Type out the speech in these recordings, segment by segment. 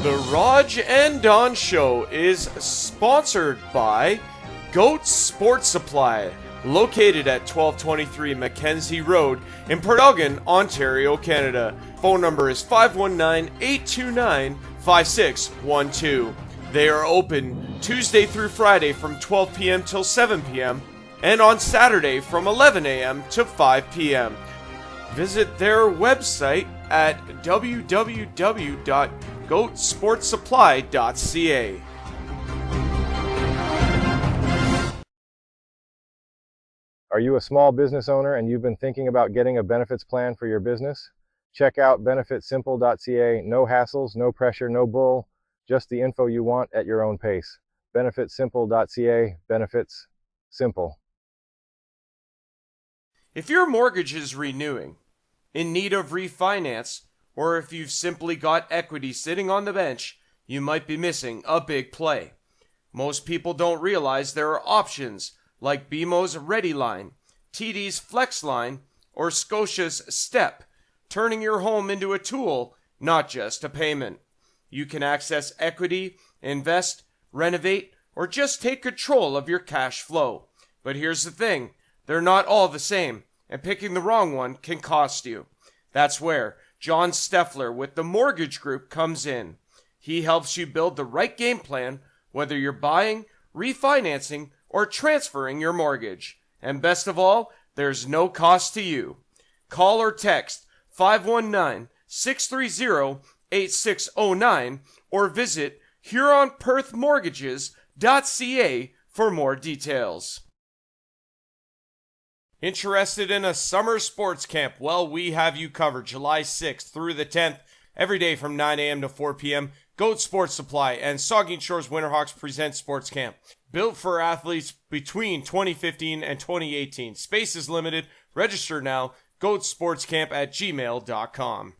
The Rodg and Don Show is sponsored by Goat Sports Supply, located at 1223 Mackenzie Road in Port Elgin, Ontario, Canada. Phone number is 519-829-5612. They are open Tuesday through Friday from 12 p.m. till 7 p.m. and on Saturday from 11 a.m. to 5 p.m. Visit their website at www.goatsportsupply.ca. Are you a small business owner and you've been thinking about getting a benefits plan for your business? Check out benefitsimple.ca. No hassles, no pressure, no bull, just the info you want at your own pace. Benefitsimple.ca. Benefits simple. If your mortgage is renewing, in need of refinance, or if you've simply got equity sitting on the bench, you might be missing a big play. Most people don't realize there are options like BMO's Ready Line, TD's Flex Line, or Scotia's Step, turning your home into a tool, not just a payment. You can access equity, invest, renovate, or just take control of your cash flow. But here's the thing, they're not all the same, and picking the wrong one can cost you. That's where John Steffler with the Mortgage Group comes in. He helps you build the right game plan, whether you're buying, refinancing, or transferring your mortgage. And best of all, there's no cost to you. Call or text 519-630-8609 or visit HuronPerthMortgages.ca for more details. Interested in a summer sports camp? Well, we have you covered July 6th through the 10th, every day from 9 a.m. to 4 p.m. Goat Sports Supply and Saugeen Shores Winterhawks present Sports Camp. Built for athletes between 2015 and 2018. Space is limited. Register now. goatsportscamp@gmail.com.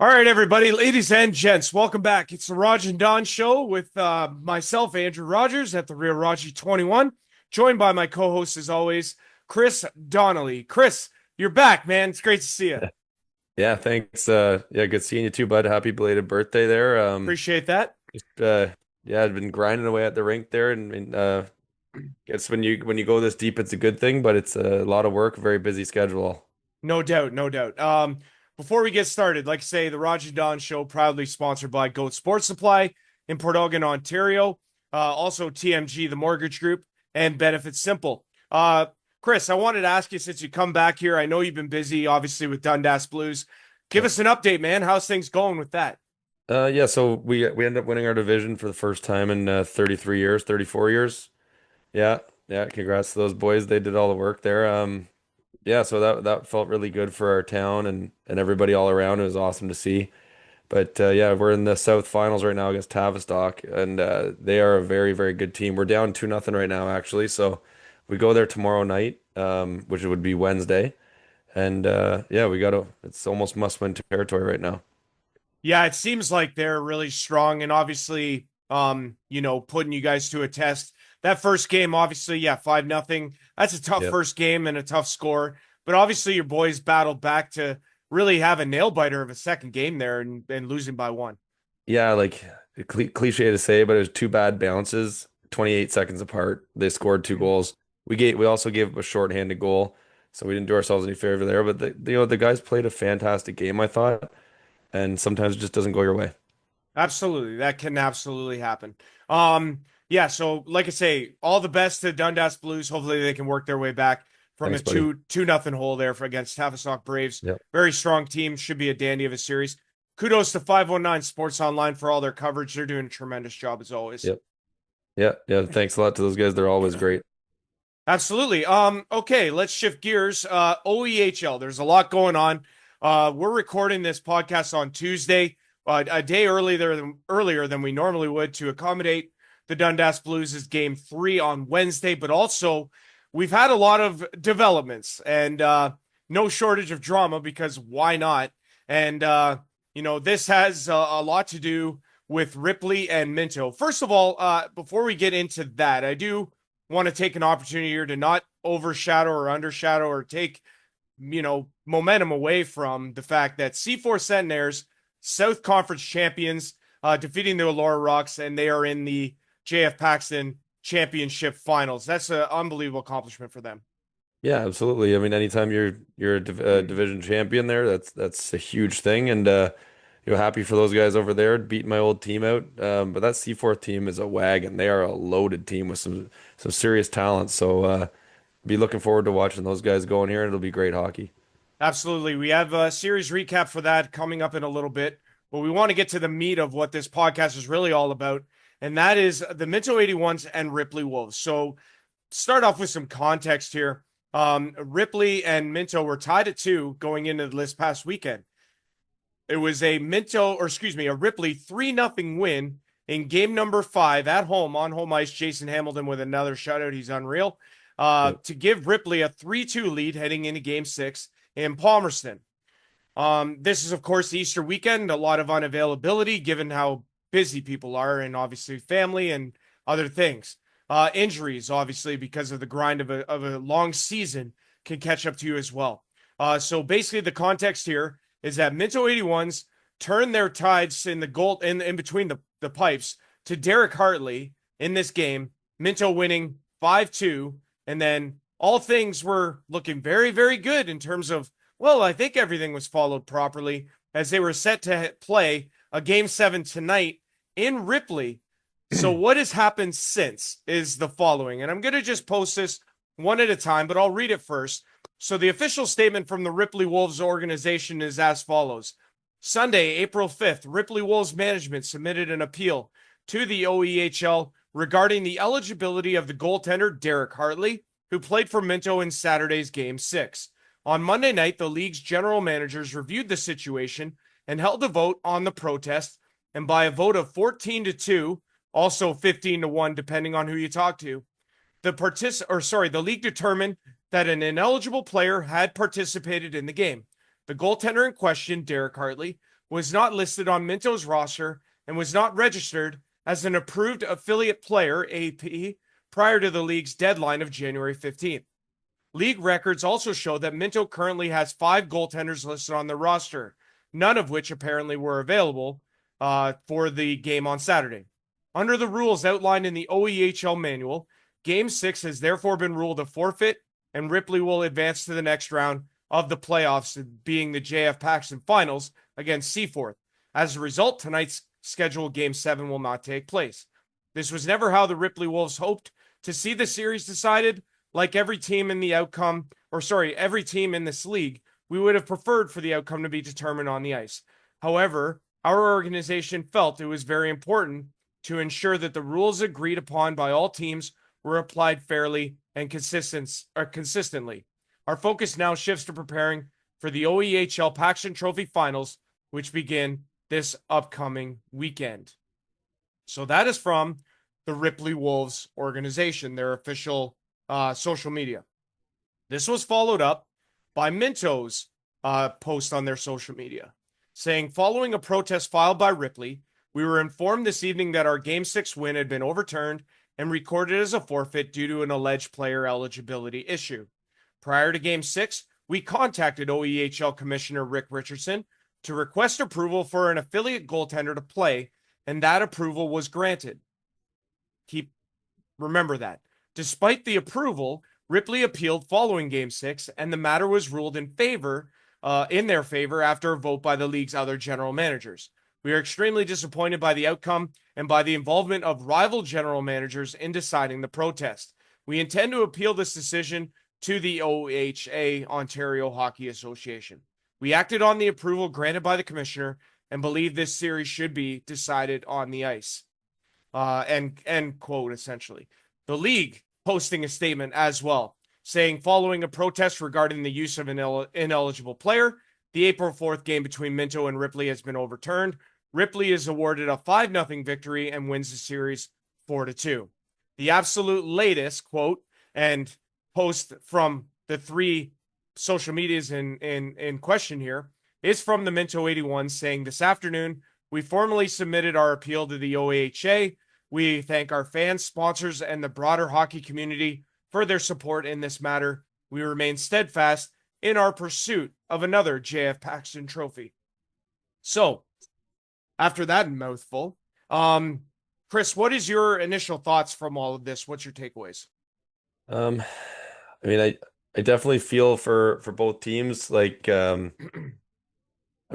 All right, everybody, ladies and gents, welcome back. It's the Rodg and Don Show with myself, Andrew Rogers, at the Real Rodgy 21, joined by my co-host, as always, Chris Donnelly. Chris, you're back, man. It's great to see you. Yeah, thanks. Good seeing you too, bud. Happy belated birthday there. Appreciate that. I've been grinding away at the rink there, and guess when you go this deep, it's a good thing, but it's a lot of work, very busy schedule. No doubt, no doubt. Before we get started, like I say, the Rodg and Don Show proudly sponsored by Goat Sports Supply in Port Elgin, Ontario. Also TMG, the Mortgage Group, and Benefits Simple. Chris, I wanted to ask you, since you come back here, I know you've been busy, obviously, with Dundas Blues. Give us an update, man. How's things going with that? So we ended up winning our division for the first time in 34 years. Yeah, congrats to those boys. They did all the work there. So that felt really good for our town and everybody all around. It was awesome to see. But we're in the South Finals right now against Tavistock, and they are a very, very good team. We're down 2-0 right now, actually. So we go there tomorrow night, which would be Wednesday. And it's almost must-win territory right now. Yeah, it seems like they're really strong, and obviously, putting you guys to a test. That first game, obviously, 5-0. That's a tough first game and a tough score. But obviously, your boys battled back to really have a nail-biter of a second game there and losing by 1. Yeah, like cliche to say, but it was 2 bad bounces, 28 seconds apart. They scored 2 goals. We also gave up a shorthanded goal, so we didn't do ourselves any favor there. But the guys played a fantastic game, I thought, and sometimes it just doesn't go your way. Absolutely, that can absolutely happen. So like I say, all the best to Dundas Blues. Hopefully they can work their way back from a 2-0 hole there against Tavistock Braves. Yep. Very strong team. Should be a dandy of a series. Kudos to 519 Sports Online for all their coverage. They're doing a tremendous job as always. Yep. Yeah. Thanks a lot to those guys. They're always great. Absolutely. Okay, let's shift gears. OEHL. There's a lot going on. We're recording this podcast on Tuesday, a day earlier than we normally would to accommodate the Dundas Blues' Game 3 on Wednesday, but also we've had a lot of developments and no shortage of drama because why not? And, this has a lot to do with Ripley and Minto. First of all, before we get into that, I do want to take an opportunity here to not overshadow or undershadow or take, momentum away from the fact that C4 Centenaires, South Conference champions, defeating the Allura Rocks, and they are in the JF Paxton Championship Finals. That's an unbelievable accomplishment for them. Yeah, absolutely. I mean, anytime you're a division champion there, that's a huge thing, and happy for those guys over there beating my old team out. But that C4 team is a wagon. They are a loaded team with some serious talent. So be looking forward to watching those guys go in here, and it'll be great hockey. Absolutely. We have a series recap for that coming up in a little bit, but we want to get to the meat of what this podcast is really all about, and that is the Minto 81s and Ripley Wolves. So start off with some context here. Ripley and Minto were tied at 2 going into this past weekend. It was a Ripley 3-0 win in game number 5 at home on home ice. Jason Hamilton with another shutout. He's unreal. To give Ripley a 3-2 lead heading into game 6 in Palmerston. This is, of course, the Easter weekend. A lot of unavailability given how busy people are and obviously family and other things. Injuries, obviously, because of the grind of a long season can catch up to you as well. So basically the context here is that Minto 81s turned their tides in the goal in between the pipes to Derek Hartley in this game. Minto winning 5-2, and then all things were looking very, very good in terms of, well, I think everything was followed properly as they were set to play a game 7 tonight in Ripley. So what has happened since is the following, and I'm going to just post this one at a time, but I'll read it first. So the official statement from the Ripley Wolves organization is as follows. Sunday, April 5th, Ripley Wolves management submitted an appeal to the OEHL regarding the eligibility of the goaltender Derek Hartley, who played for Minto in Saturday's Game 6. On Monday night, the league's general managers reviewed the situation and held a vote on the protest, and by a vote of 14-2, also 15-1, depending on who you talk to, the league determined that an ineligible player had participated in the game. The goaltender in question, Derek Hartley, was not listed on Minto's roster and was not registered as an approved affiliate player, AP, prior to the league's deadline of January 15th. League records also show that Minto currently has 5 goaltenders listed on the roster, none of which apparently were available for the game on Saturday. Under the rules outlined in the OEHL manual, Game 6 has therefore been ruled a forfeit, and Ripley will advance to the next round of the playoffs, being the JF Paxton Finals against Seaforth. As a result, tonight's scheduled Game 7 will not take place. This was never how the Ripley Wolves hoped to see the series decided. Like every team in this league, we would have preferred for the outcome to be determined on the ice. However, our organization felt it was very important to ensure that the rules agreed upon by all teams were applied fairly and consistently. Our focus now shifts to preparing for the OEHL Paxton Trophy Finals, which begin this upcoming weekend. So that is from the Ripley Wolves organization, their official social media. This was followed up by Minto's post on their social media, saying, following a protest filed by Ripley, we were informed this evening that our Game 6 win had been overturned and recorded as a forfeit due to an alleged player eligibility issue. Prior to Game 6, we contacted OEHL Commissioner Rick Richardson to request approval for an affiliate goaltender to play, and that approval was granted. Remember that. Despite the approval, Ripley appealed following Game 6, and the matter was ruled in their favor after a vote by the league's other general managers. We are extremely disappointed by the outcome and by the involvement of rival general managers in deciding the protest. We intend to appeal this decision to the OHA, Ontario Hockey Association. We acted on the approval granted by the commissioner and believe this series should be decided on the ice. End quote, essentially. The league posting a statement as well, saying following a protest regarding the use of an ineligible player, the April 4th game between Minto and Ripley has been overturned. Ripley is awarded a 5-0 victory and wins the series 4-2. The absolute latest, quote, and post from the three social medias in question here is from the Minto 81 saying, "This afternoon, we formally submitted our appeal to the OEHA. We thank our fans, sponsors, and the broader hockey community for their support in this matter. We remain steadfast in our pursuit of another JF Paxton trophy." So, after that mouthful, Chris, what is your initial thoughts from all of this? What's your takeaways? Um, I mean, I definitely feel for both teams. Like, I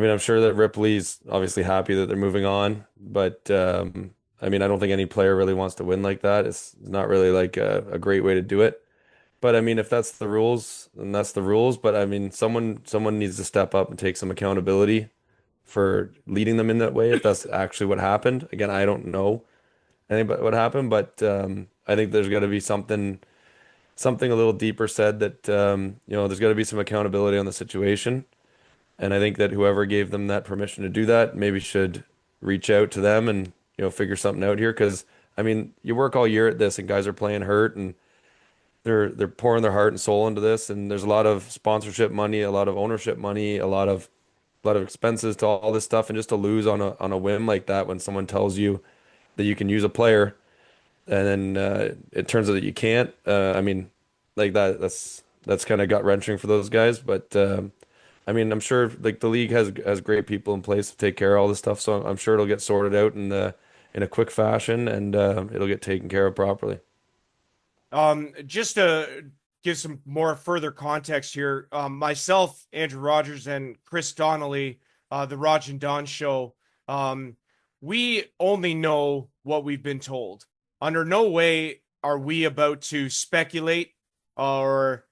mean, I'm sure that Ripley's obviously happy that they're moving on, but I mean, I don't think any player really wants to win like that. It's not really like a great way to do it. But I mean, if that's the rules, then that's the rules. But I mean, someone needs to step up and take some accountability for leading them in that way. If that's actually what happened, again, I don't know anything about what happened, but I think there's got to be something a little deeper said that there's got to be some accountability on the situation. And I think that whoever gave them that permission to do that maybe should reach out to them and figure something out here. Because I mean, you work all year at this, and guys are playing hurt, and they're pouring their heart and soul into this, and there's a lot of sponsorship money, a lot of ownership money, a lot of expenses to all this stuff, and just to lose on a whim like that when someone tells you that you can use a player and then it turns out that you can't. I mean, like that's kind of gut wrenching for those guys, but I mean, I'm sure like the league has great people in place to take care of all this stuff, so I'm sure it'll get sorted out in a quick fashion, and it'll get taken care of properly. Just to give some more further context here, myself, Andrew Rogers, and Chris Donnelly, the Rodg and Don show, we only know what we've been told. Under no way are we about to speculate or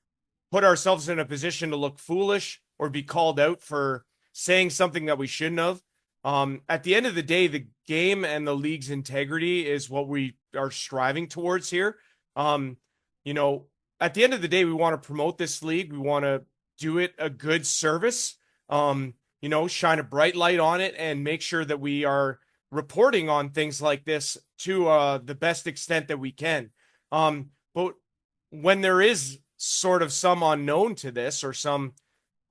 put ourselves in a position to look foolish or be called out for saying something that we shouldn't have. At the end of the day, the game and the league's integrity is what we are striving towards here. Um, you know, at the end of the day, we want to promote this league. We want to do it a good service. Shine a bright light on it and make sure that we are reporting on things like this to the best extent that we can. But when there is sort of some unknown to this or some,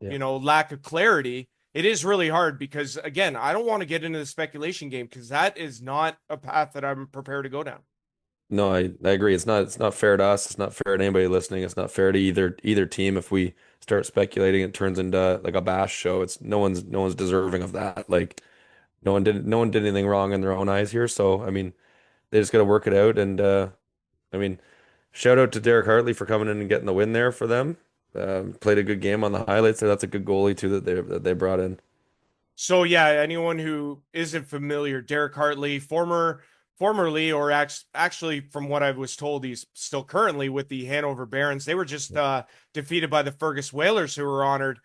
Yeah. lack of clarity, it is really hard because, again, I don't want to get into the speculation game because that is not a path that I'm prepared to go down. No, I agree. It's not fair to us. It's not fair to anybody listening. It's not fair to either team. If we start speculating, it turns into like a bash show. It's no one's deserving of that. Like no one did anything wrong in their own eyes here. So I mean, they just got to work it out. And I mean, shout out to Derek Hartley for coming in and getting the win there for them. Played a good game on the highlights there. That's a good goalie too that they brought in. So yeah, anyone who isn't familiar, Derek Hartley, formerly or actually from what I was told, he's still currently with the Hanover Barons. They were just defeated by the Fergus Whalers, who were honored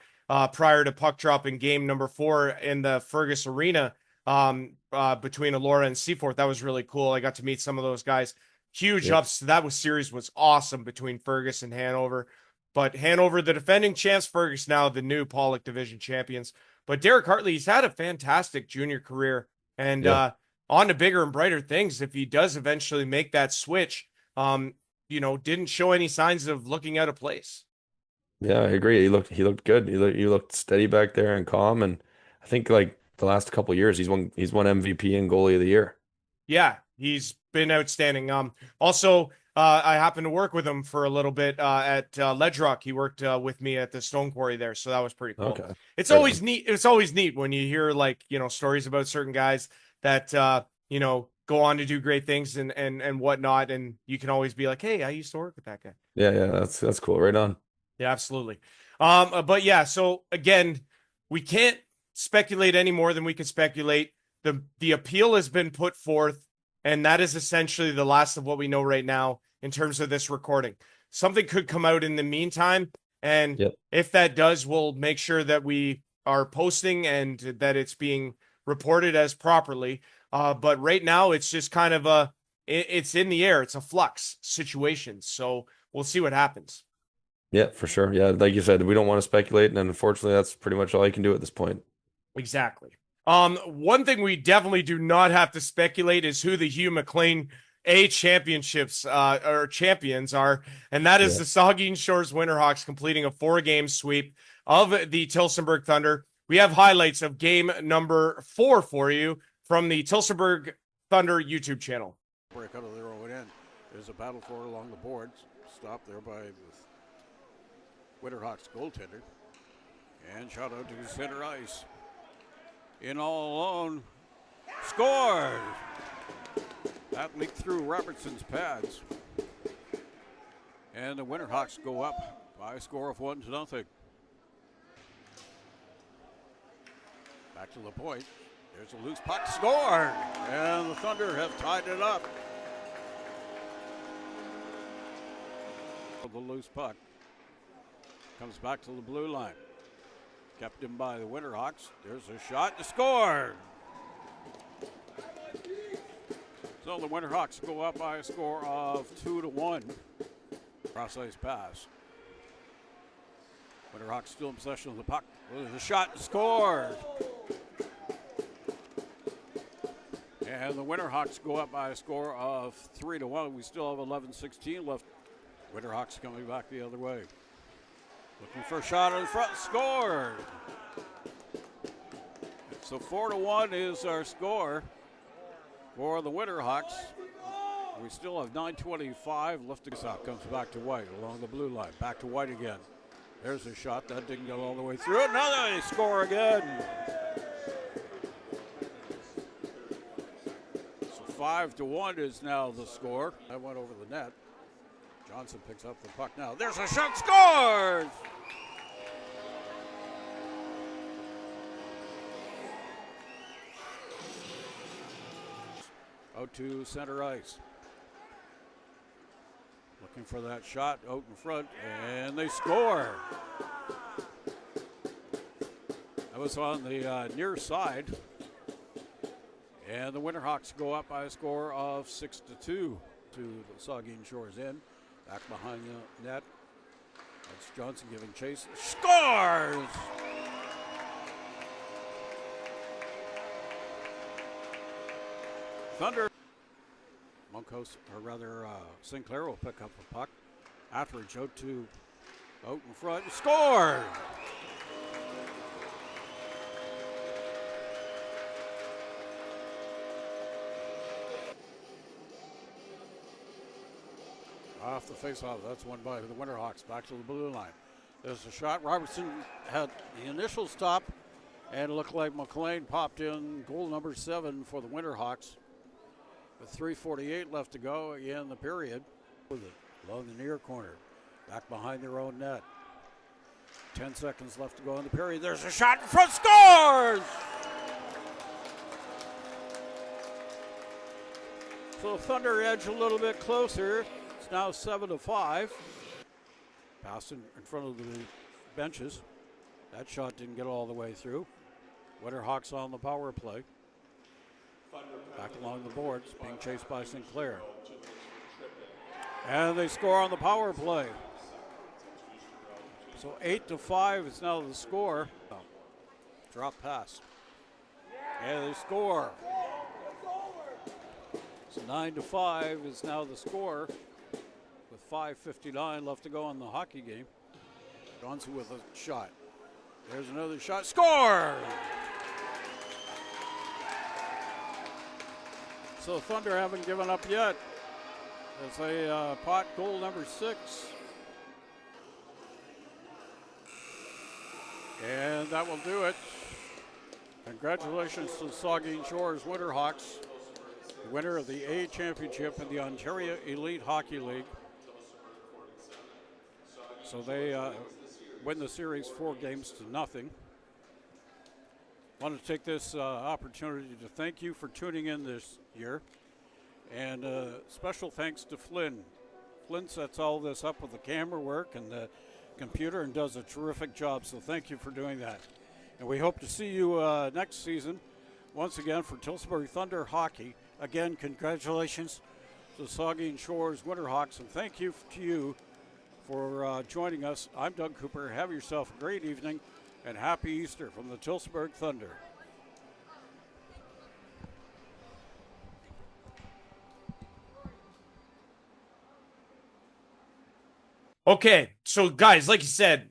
prior to puck drop in game number 4 in the Fergus Arena between Elora and Seaforth. That was really cool. I got to meet some of those guys. Huge Yep. ups. That series was awesome between Fergus and Hanover. But Hanover, the defending champs, Fergus now the new Pollock Division champions. But Derek Hartley, he's had a fantastic junior career. And Yeah. On to bigger and brighter things if he does eventually make that switch. Didn't show any signs of looking out of place. Yeah, I agree. He looked good. He looked steady back there and calm. And I think like the last couple of years, he's won MVP and goalie of the year. Yeah, he's been outstanding. Also, I happened to work with him for a little bit at Ledge Rock. He worked with me at the Stone Quarry there, so that was pretty cool. Okay. It's Right always on. neat. It's always neat when you hear like stories about certain guys that go on to do great things and whatnot, and you can always be like, hey, I used to work with that guy. Yeah, yeah, that's cool. Right on. Yeah, absolutely. But yeah, so again, we can't speculate any more than we can speculate. The appeal has been put forth, and that is essentially the last of what we know right now in terms of this recording. Something could come out in the meantime, and Yep. if that does, we'll make sure that we are posting and that it's being reported as properly. But right now, it's just kind of it's in the air. It's a flux situation, so we'll see what happens. Yeah, for sure. Yeah, like you said, we don't want to speculate, and unfortunately, that's pretty much all you can do at this point. Exactly. One thing we definitely do not have to speculate is who the Hugh McLean A championships or champions are, and that is the Saugeen Shores Winterhawks completing a 4-game sweep of the Tillsonburg Thunder. We have highlights of game number 4 for you from the Tillsonburg Thunder YouTube channel. Break out of their own end. There's a battle for it along the boards. Stopped there by the Winterhawks goaltender. And shot out to center ice. In all alone. Scored! That leaked through Robertson's pads. And the Winterhawks go up by a score of 1-0. Back to the point. There's a loose puck. Scored! And the Thunder have tied it up. The loose puck comes back to the blue line. Kept in by the Winterhawks. There's a shot to score. So the Winterhawks go up by a score of 2-1. Cross-ice pass. Winterhawks still in possession of the puck. There's a shot to score. And the Winterhawks go up by a score of 3-1. We still have 11:16 left. Winterhawks coming back the other way. Looking for a shot in front, scored. So 4-1 is our score for the Winterhawks. We still have 9:25 left to go. Comes back to White along the blue line. Back to White again. There's a shot that didn't get all the way through. Another score again. So 5-1 is now the score. That went over the net. Johnson picks up the puck now. There's a shot, scores! Out to center ice. Looking for that shot out in front, and they score. That was on the near side. And the Winterhawks go up by a score of 6-2 to the Saugeen Shores end. Back behind the net. That's Johnson giving chase. Scores! Thunder. Monkhouse, or rather Sinclair will pick up the puck. Afterwards out in front. Score! Off the face-off, that's won by the Winterhawks. Back to the blue line. There's a shot. Robertson had the initial stop, and it looked like McLean popped in goal number 7 for the Winterhawks. With 3:48 left to go in the period. Along the near corner. Back behind their own net. 10 seconds left to go in the period. There's a shot in front. Scores! So Thunder edge a little bit closer. It's now 7-5. Pass in front of the benches. That shot didn't get all the way through. Winterhawks on the power play. Back along the boards, being chased by Sinclair. And they score on the power play. So 8-5 is now the score. Drop pass. And they score. So 9-5 is now the score. With 5:59 left to go in the hockey game. Johnson with a shot. There's another shot. Score! So Thunder haven't given up yet. It's a pot goal number 6. And that will do it. Congratulations to the Saugeen Shores Winterhawks, the winner of the A Championship in the Ontario Elite Hockey League. So they win the series 4-0. I want to take this opportunity to thank you for tuning in this year. And special thanks to Flynn. Flynn sets all this up with the camera work and the computer and does a terrific job. So thank you for doing that. And we hope to see you next season once again for Tillsonburg Thunder Hockey. Again, congratulations to the Saugeen Shores Winterhawks, and thank you to you for joining us. I'm Doug Cooper. Have yourself a great evening, and happy Easter from the Tillsonburg Thunder. Okay, so guys, like you said,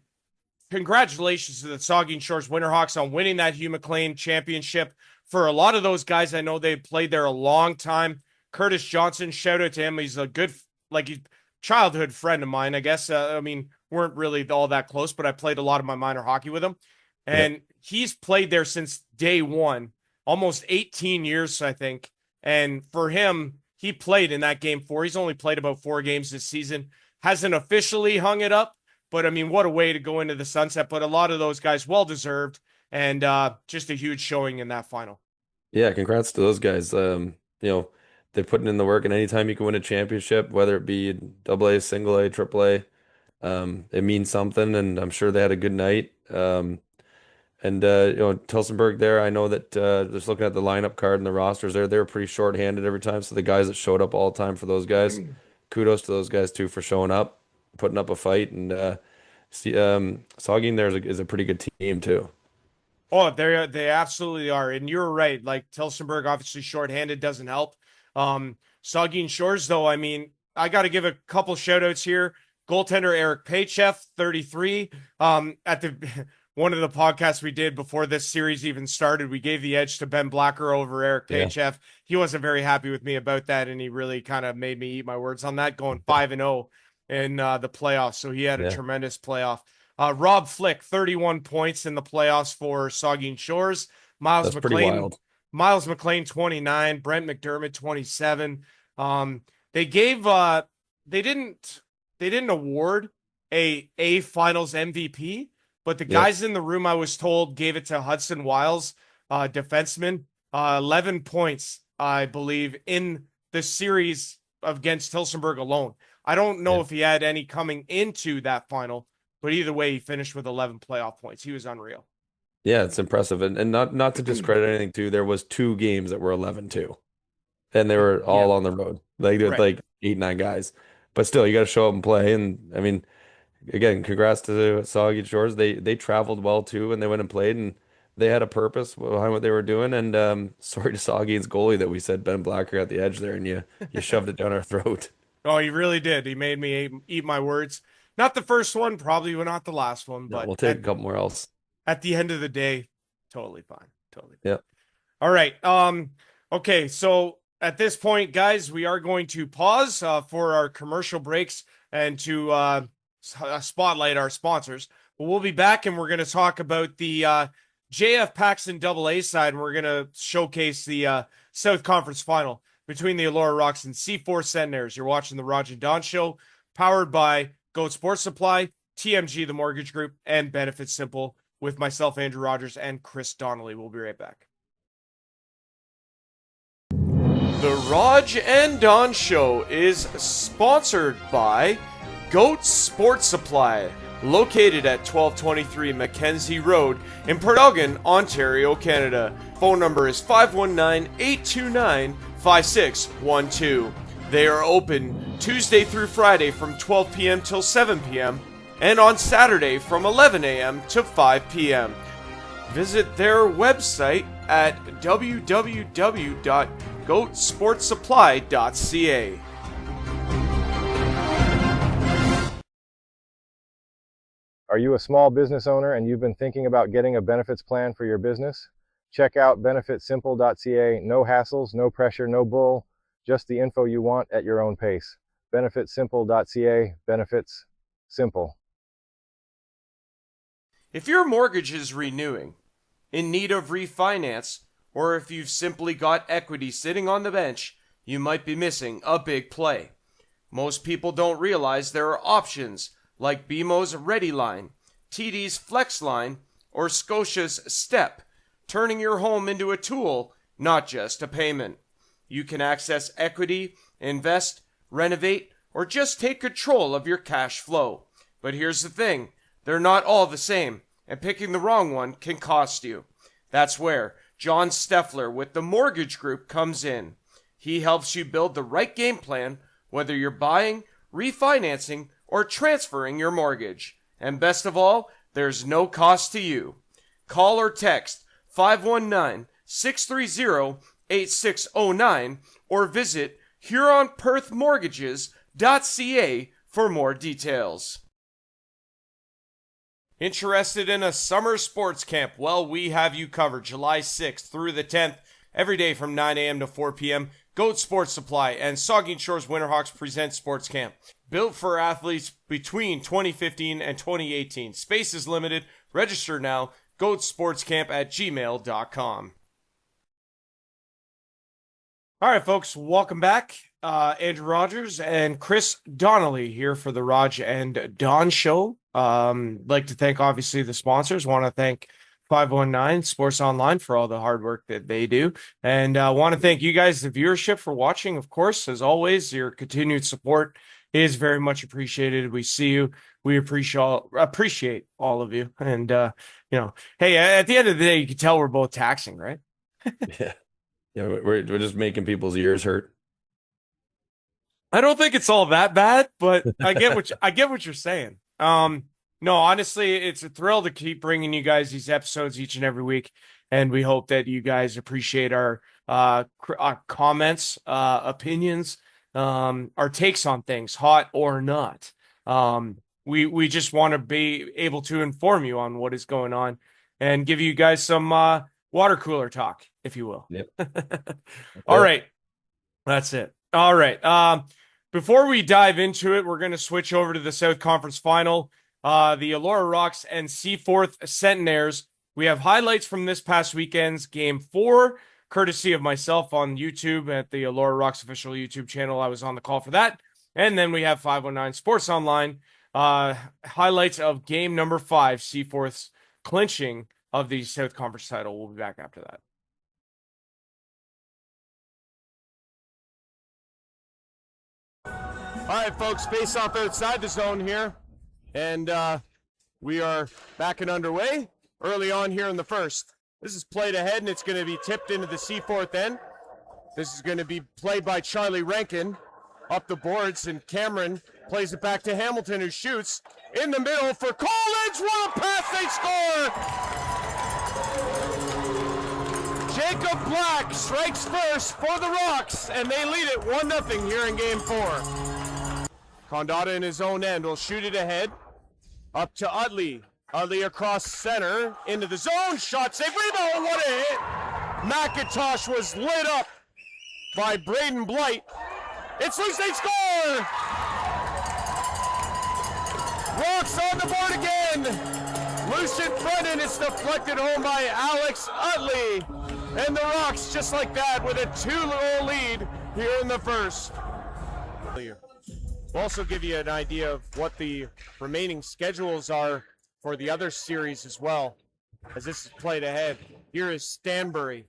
congratulations to the Saugeen Shores Winterhawks on winning that Hugh McLean championship. For a lot of those guys, I know they played there a long time. Curtis Johnson, shout out to him. He's a good, he's childhood friend of mine, I guess. I mean, weren't really all that close, but I played a lot of my minor hockey with him. Yeah. And he's played there since day one, almost 18 years, I think. And for him, he played in that game four. He's only played about 4 games this season. Hasn't officially hung it up, but I mean, what a way to go into the sunset. But a lot of those guys, well deserved, and just a huge showing in that final. Yeah, congrats to those guys. They're putting in the work, and anytime you can win a championship, whether it be double A, single A, triple A, it means something, and I'm sure they had a good night. Tilsonburg there, I know that just looking at the lineup card and the rosters there, they were pretty short-handed every time. So the guys that showed up all the time for those guys, kudos to those guys too for showing up, putting up a fight, and Saugeen there is a pretty good team too. Oh, they absolutely are, and you're right. Like Tilsonburg, obviously shorthanded doesn't help. Saugeen Shores, though, I mean, I got to give a couple shout outs here. Goaltender Eric Paycheff, 33. At the one of the podcasts we did before this series even started, we gave the edge to Ben Blacker over Eric Yeah. Paycheff. He wasn't very happy with me about that, and he really kind of made me eat my words on that, going 5-0 in the playoffs. So he had a Yeah. tremendous playoff. Rob Flick, 31 points in the playoffs for Saugeen Shores. That's pretty wild. Miles McLean, 29. Brent McDermott, 27. They gave they didn't award a finals MVP, but the guys in the room, I was told, gave it to Hudson Wiles, defenseman. 11 points, I believe, in the series against Tilsonburg alone. I don't know if he had any coming into that final, but either way, he finished with 11 playoff points. He was unreal. Yeah, it's impressive. And not to discredit anything too, there was 2 games that were 11-2. And they were all on the road. Like with like 8, 9 guys. But still, you got to show up and play. And I mean, again, congrats to the Saugeen Shores. They traveled well too, and they went and played, and they had a purpose behind what they were doing. And sorry to Saugeen's goalie that we said Ben Blacker at the edge there, and you shoved it down our throat. Oh, he really did. He made me eat my words. Not the first one, probably not the last one, No, but we'll take a couple more else. At the end of the day, totally fine. Totally fine. Yeah. All right. Okay, so at this point, guys, we are going to pause for our commercial breaks and to spotlight our sponsors. But we'll be back, and we're going to talk about the JF Paxton AA side, and we're going to showcase the South Conference Final between the Allura Rocks and C4 Centenaires. You're watching the Rodg and Don Show, powered by Goat Sports Supply, TMG, the Mortgage Group, and Benefit Simple, with myself, Andrew Rogers, and Chris Donnelly. We'll be right back. The Rodg and Don Show is sponsored by Goat Sports Supply, located at 1223 Mackenzie Road in Port Elgin, Ontario, Canada. Phone number is 519-829-5612. They are open Tuesday through Friday from 12 p.m. till 7 p.m. and on Saturday from 11 a.m. to 5 p.m. Visit their website at www.goatsportsupply.ca. Are you a small business owner and you've been thinking about getting a benefits plan for your business? Check out benefitsimple.ca. No hassles, no pressure, no bull. Just the info you want at your own pace. Benefitsimple.ca. Benefits simple. If your mortgage is renewing, in need of refinance, or if you've simply got equity sitting on the bench, you might be missing a big play. Most people don't realize there are options like BMO's Ready Line, TD's Flex Line, or Scotia's Step, turning your home into a tool, not just a payment. You can access equity, invest, renovate, or just take control of your cash flow. But here's the thing, they're not all the same, and picking the wrong one can cost you. That's where John Steffler with the Mortgage Group comes in. He helps you build the right game plan, whether you're buying, refinancing, or transferring your mortgage. And best of all, there's no cost to you. Call or text 519-630-8609 or visit HuronPerthMortgages.ca for more details. Interested in a summer sports camp? Well, we have you covered July 6th through the 10th, every day from 9 a.m. to 4 p.m. Goat Sports Supply and Saugeen Shores Winterhawks present Sports Camp. Built for athletes between 2015 and 2018. Space is limited. Register now. goatsportscamp@gmail.com. All right, folks, welcome back. Andrew Rogers and Chris Donnelly here for the Rodg and Don Show. Like to thank, obviously, the sponsors. Want to thank 519 Sports Online for all the hard work that they do. And want to thank you guys, the viewership, for watching. Of course, as always, your continued support is very much appreciated. We see you. We appreciate all of you. And, hey, at the end of the day, you can tell we're both taxing, right? Yeah. Yeah, we're just making people's ears hurt. I don't think it's all that bad, but I get what you're saying. No, honestly, it's a thrill to keep bringing you guys these episodes each and every week, and we hope that you guys appreciate our comments, opinions, our takes on things, hot or not. We just want to be able to inform you on what is going on and give you guys some water cooler talk, if you will. Yep. All right. That's it. All right. Before we dive into it, we're going to switch over to the South Conference Final. The Elora Rocks and Seaforth Centenaires. We have highlights from this past weekend's Game 4, courtesy of myself on YouTube at the Elora Rocks official YouTube channel. I was on the call for that. And then we have 519 Sports Online. Highlights of Game number 5, Seaforth's clinching of the South Conference title. We'll be back after that. All right, folks, face off outside the zone here. And we are back and underway early on here in the first. This is played ahead, and it's going to be tipped into the Seaforth end. This is going to be played by Charlie Rankin up the boards, and Cameron plays it back to Hamilton, who shoots in the middle for College. What a pass, they score! Jacob Black strikes first for the Rocks, and they lead it 1-0 here in Game 4. Condata in his own end will shoot it ahead. Up to Utley. Utley across center. Into the zone. Shot save. Rebound. What a hit. McIntosh was lit up by Braden Blight. It's loose. They score. Rocks on the board again. Loose in front, and it's deflected home by Alex Utley. And the Rocks, just like that, with a 2-0 lead here in the first. We'll also give you an idea of what the remaining schedules are for the other series as well, as this is played ahead. Here is Stanbury.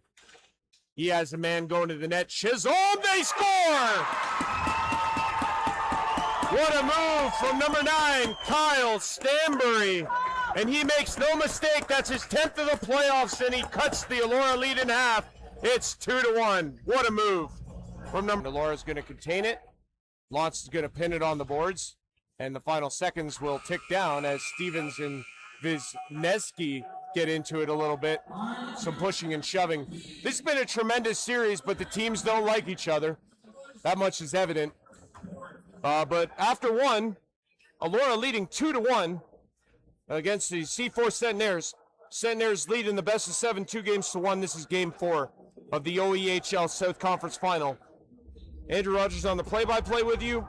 He has a man going to the net. Chisholm, they score! What a move from number 9, Kyle Stanbury. And he makes no mistake, that's his 10th of the playoffs, and he cuts the Elora lead in half. It's 2-1. What a move from number. Elora's going to contain it. Lantz is going to pin it on the boards, and the final seconds will tick down as Stevens and Wisniewski get into it a little bit. Some pushing and shoving. This has been a tremendous series, but the teams don't like each other. That much is evident. But after one, Elora leading 2-1 against the Seaforth Centenaires. Centenaires lead in the best of 7, 2-1. This is Game 4 of the OEHL South Conference Final. Andrew Rogers on the play-by-play with you.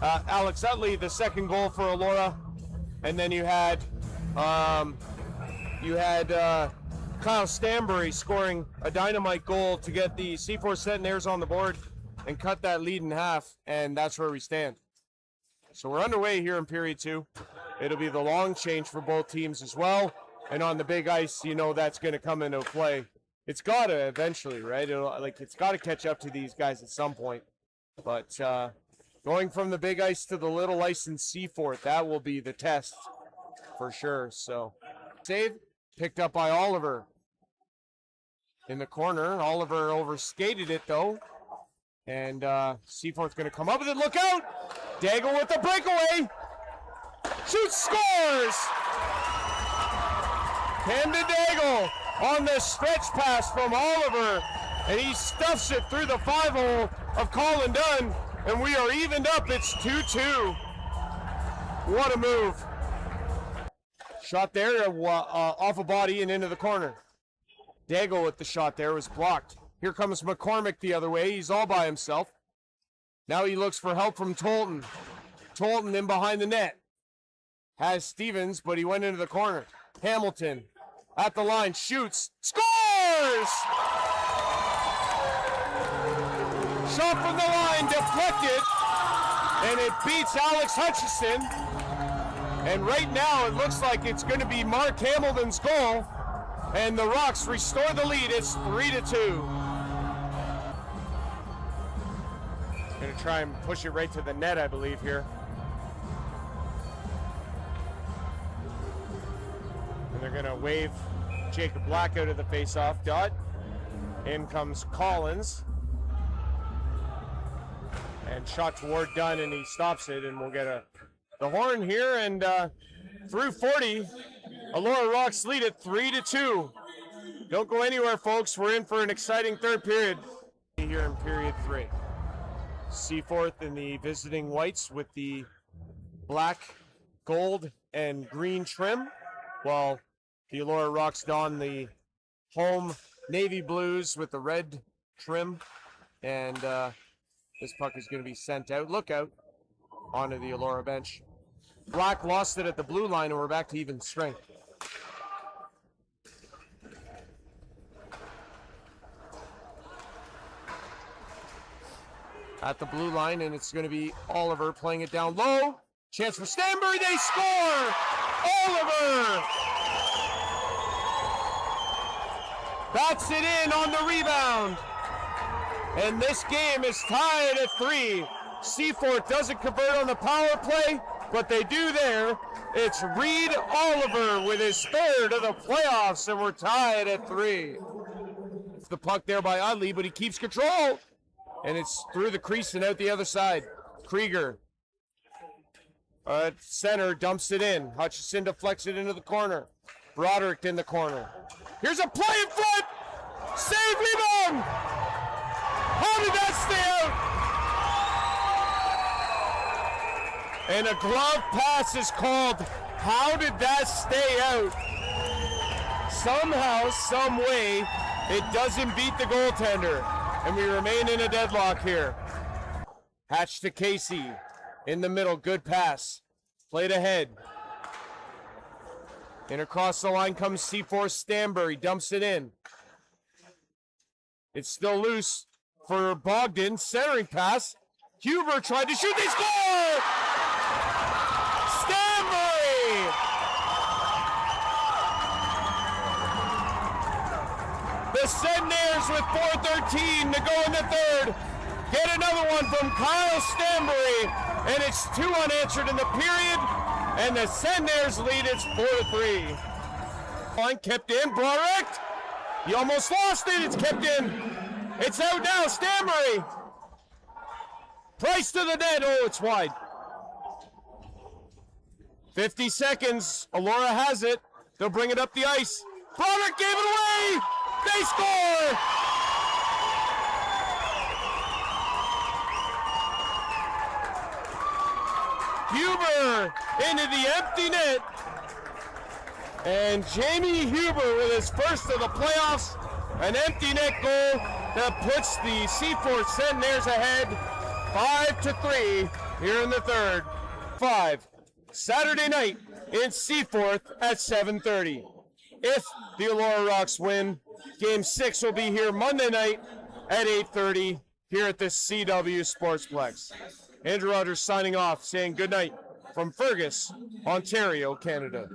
Alex Utley, the second goal for Elora. And then you had Kyle Stanbury scoring a dynamite goal to get the Seaforth Centenaires on the board and cut that lead in half, and that's where we stand. So we're underway here in period 2. It'll be the long change for both teams as well. And on the big ice, you know that's going to come into play. It's got to eventually, right? It's got to catch up to these guys at some point. But going from the big ice to the little ice in Seaforth, that will be the test for sure. So save picked up by Oliver in the corner. Oliver overskated it though. And Seaforth's going to come up with it. Look out! Daigle with the breakaway. Shoots, scores! Camden Daigle on the stretch pass from Oliver, and he stuffs it through the 5-hole of Colin Dunn, and we are evened up. It's 2-2. What a move. Shot there, off a body and into the corner. Dago with the shot there was blocked. Here comes McCormick the other way. He's all by himself. Now he looks for help from Tolton. Tolton in behind the net. Has Stevens, but he went into the corner. Hamilton at the line, shoots, scores! Shot from the line, deflected, and it beats Alex Hutchison. And right now it looks like it's going to be Mark Hamilton's goal, and the Rocks restore the lead. It's 3-2. Going to try and push it right to the net, I believe, here. And they're going to wave Jacob Black out of the face-off dot. In comes Collins. And shot toward Dunn, and he stops it, and we'll get the horn here. And through 40, Elora Rocks lead it 3-2. Don't go anywhere, folks. We're in for an exciting third period here in period 3. Seaforth in the visiting whites with the black, gold, and green trim, while the Elora Rocks don the home navy blues with the red trim. And this puck is going to be sent out. Look out onto the Elora bench. Black lost it at the blue line, and we're back to even strength. At the blue line, and it's going to be Oliver playing it down low. Chance for Stanbury, they score! Oliver! Bats it in on the rebound. And this game is tied at 3. Seaforth doesn't convert on the power play, but they do there. It's Reed Oliver with his third of the playoffs, and we're tied at 3. It's the puck there by Utley, but he keeps control. And it's through the crease and out the other side. Krieger at center dumps it in. Hutchison deflects it into the corner. Broderick in the corner. Here's a play in front. Save, rebound. How did that stay out? And a glove pass is called. How did that stay out? Somehow, some way, it doesn't beat the goaltender. And we remain in a deadlock here. Hatch to Casey. In the middle, good pass. Played ahead. And across the line comes Seaforth Stanbury. Dumps it in. It's still loose for Bogdan. Centering pass. Huber tried to shoot. They score! Stanbury! The Senators with 4:13 to go in the third. Get another one from Kyle Stanbury, and it's 2 unanswered in the period, and the Senators lead. It's 4-3. Line kept in, Broderick. He almost lost it. It's kept in. It's out now, Stanbury. Price to the net. Oh, it's wide. 50 seconds. Elora has it. They'll bring it up the ice. Broderick gave it away. They score! Huber into the empty net. And Jamie Huber with his first of the playoffs. An empty net goal that puts the Seaforth Senators ahead 5-3 here in the third. 5. Saturday night in Seaforth at 7:30. If the Elora Rocks win, Game 6 will be here Monday night at 8:30 here at the CW Sportsplex. Andrew Rodgers signing off, saying good night from Fergus, Ontario, Canada.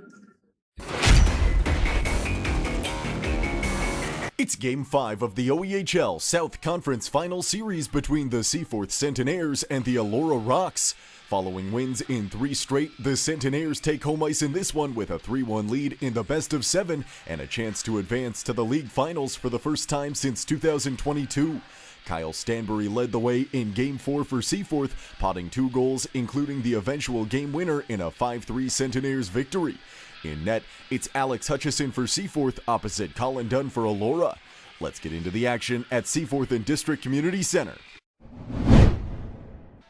It's Game 5 of the OEHL South Conference Final Series between the Seaforth Centenaires and the Elora Rocks. Following wins in 3 straight, the Centenaires take home ice in this one with a 3-1 lead in the best of 7 and a chance to advance to the league finals for the first time since 2022. Kyle Stanbury led the way in Game 4 for Seaforth, potting 2 goals, including the eventual game winner in a 5-3 Centenaires victory. In net, it's Alex Hutchison for Seaforth opposite Colin Dunn for Elora. Let's get into the action at Seaforth and District Community Center.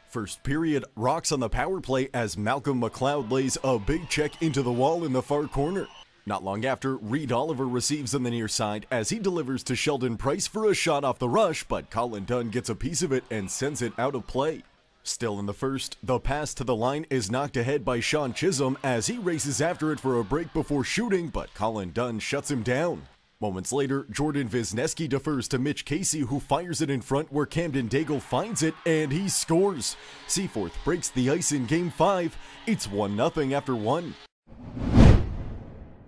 First period, Rocks on the power play as Malcolm McLeod lays a big check into the wall in the far corner. Not long after, Reed Oliver receives on the near side as he delivers to Sheldon Price for a shot off the rush, but Colin Dunn gets a piece of it and sends it out of play. Still in the first, the pass to the line is knocked ahead by Sean Chisholm as he races after it for a break before shooting, but Colin Dunn shuts him down. Moments later, Jordan Wisniewski defers to Mitch Casey, who fires it in front where Camden Daigle finds it and he scores. Seaforth breaks the ice in Game 5. It's 1-0 after 1.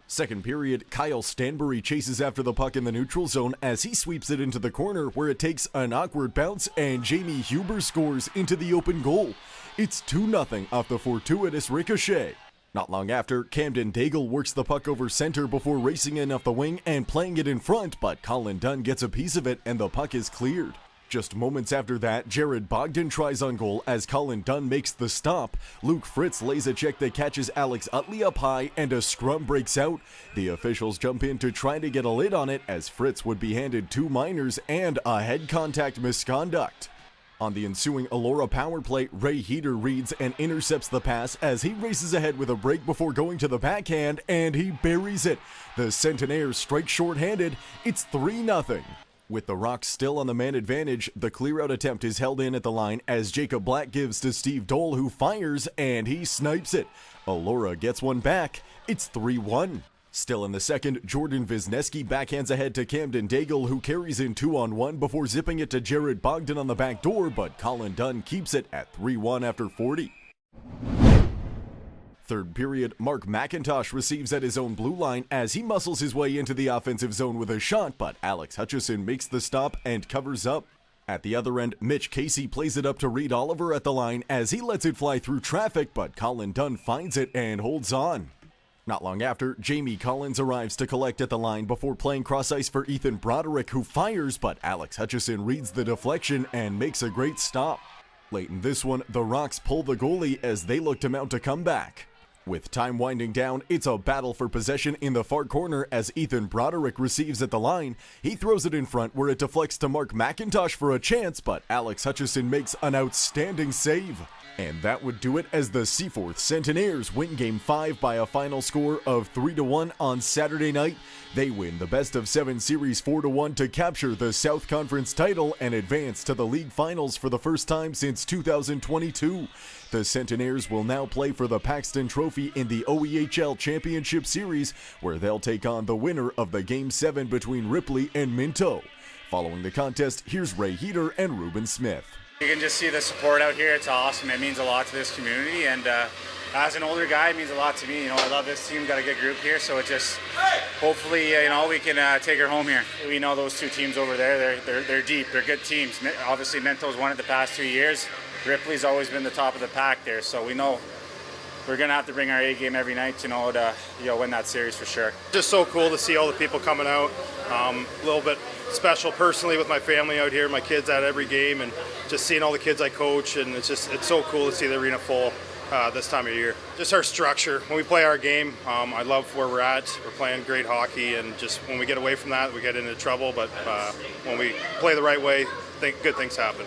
Second period, Kyle Stanbury chases after the puck in the neutral zone as he sweeps it into the corner where it takes an awkward bounce and Jamie Huber scores into the open goal. It's 2-0 off the fortuitous ricochet. Not long after, Camden Daigle works the puck over center before racing in off the wing and playing it in front, but Colin Dunn gets a piece of it and the puck is cleared. Just moments after that, Jared Bogdan tries on goal as Colin Dunn makes the stop. Luke Fritz lays a check that catches Alex Utley up high and a scrum breaks out. The officials jump in to try to get a lid on it as Fritz would be handed 2 minors and a head contact misconduct. On the ensuing Elora power play, Ray Heater reads and intercepts the pass as he races ahead with a break before going to the backhand and he buries it. The Centenaires strike shorthanded. It's 3-0. With the Rocks still on the man advantage, the clear-out attempt is held in at the line as Jacob Black gives to Steve Dole, who fires, and he snipes it. Elora gets one back. It's 3-1. Still in the second, Jordan Wisniewski backhands ahead to Camden Daigle, who carries in 2-on-1 before zipping it to Jared Bogdan on the back door, but Colin Dunn keeps it at 3-1 after 40. Third period, Mark McIntosh receives at his own blue line as he muscles his way into the offensive zone with a shot, but Alex Hutchison makes the stop and covers up. At the other end, Mitch Casey plays it up to Reed Oliver at the line as he lets it fly through traffic, but Colin Dunn finds it and holds on. Not long after, Jamie Collins arrives to collect at the line before playing cross ice for Ethan Broderick, who fires, but Alex Hutchison reads the deflection and makes a great stop. Late in this one, the Rocks pull the goalie as they look to mount a comeback. With time winding down, it's a battle for possession in the far corner as Ethan Broderick receives at the line. He throws it in front where it deflects to Mark McIntosh for a chance, but Alex Hutchison makes an outstanding save. And that would do it as the Seaforth Centenaires win Game 5 by a final score of 3-1 on Saturday night. They win the best-of-7 series 4-1 to capture the South Conference title and advance to the league finals for the first time since 2022. The Centenaires will now play for the Paxton Trophy in the OEHL Championship Series, where they'll take on the winner of the Game 7 between Ripley and Minto. Following the contest, here's Ray Heater and Ruben Smith. You can just see the support out here. It's awesome. It means a lot to this community, and as an older guy, it means a lot to me. You know, I love this team. Got a good group here, so it just hopefully, we can take her home here. We know those two teams over there. They're deep. They're good teams. Obviously, Minto's won it the past 2 years. Ripley's always been the top of the pack there, so we know we're gonna have to bring our A game every night to win that series for sure. Just so cool to see all the people coming out. A little bit special personally with my family out here, my kids at every game, and just seeing all the kids I coach, and it's so cool to see the arena full this time of year. Just our structure when we play our game. I love where we're at. We're playing great hockey, and just when we get away from that, we get into trouble. But when we play the right way, good things happen.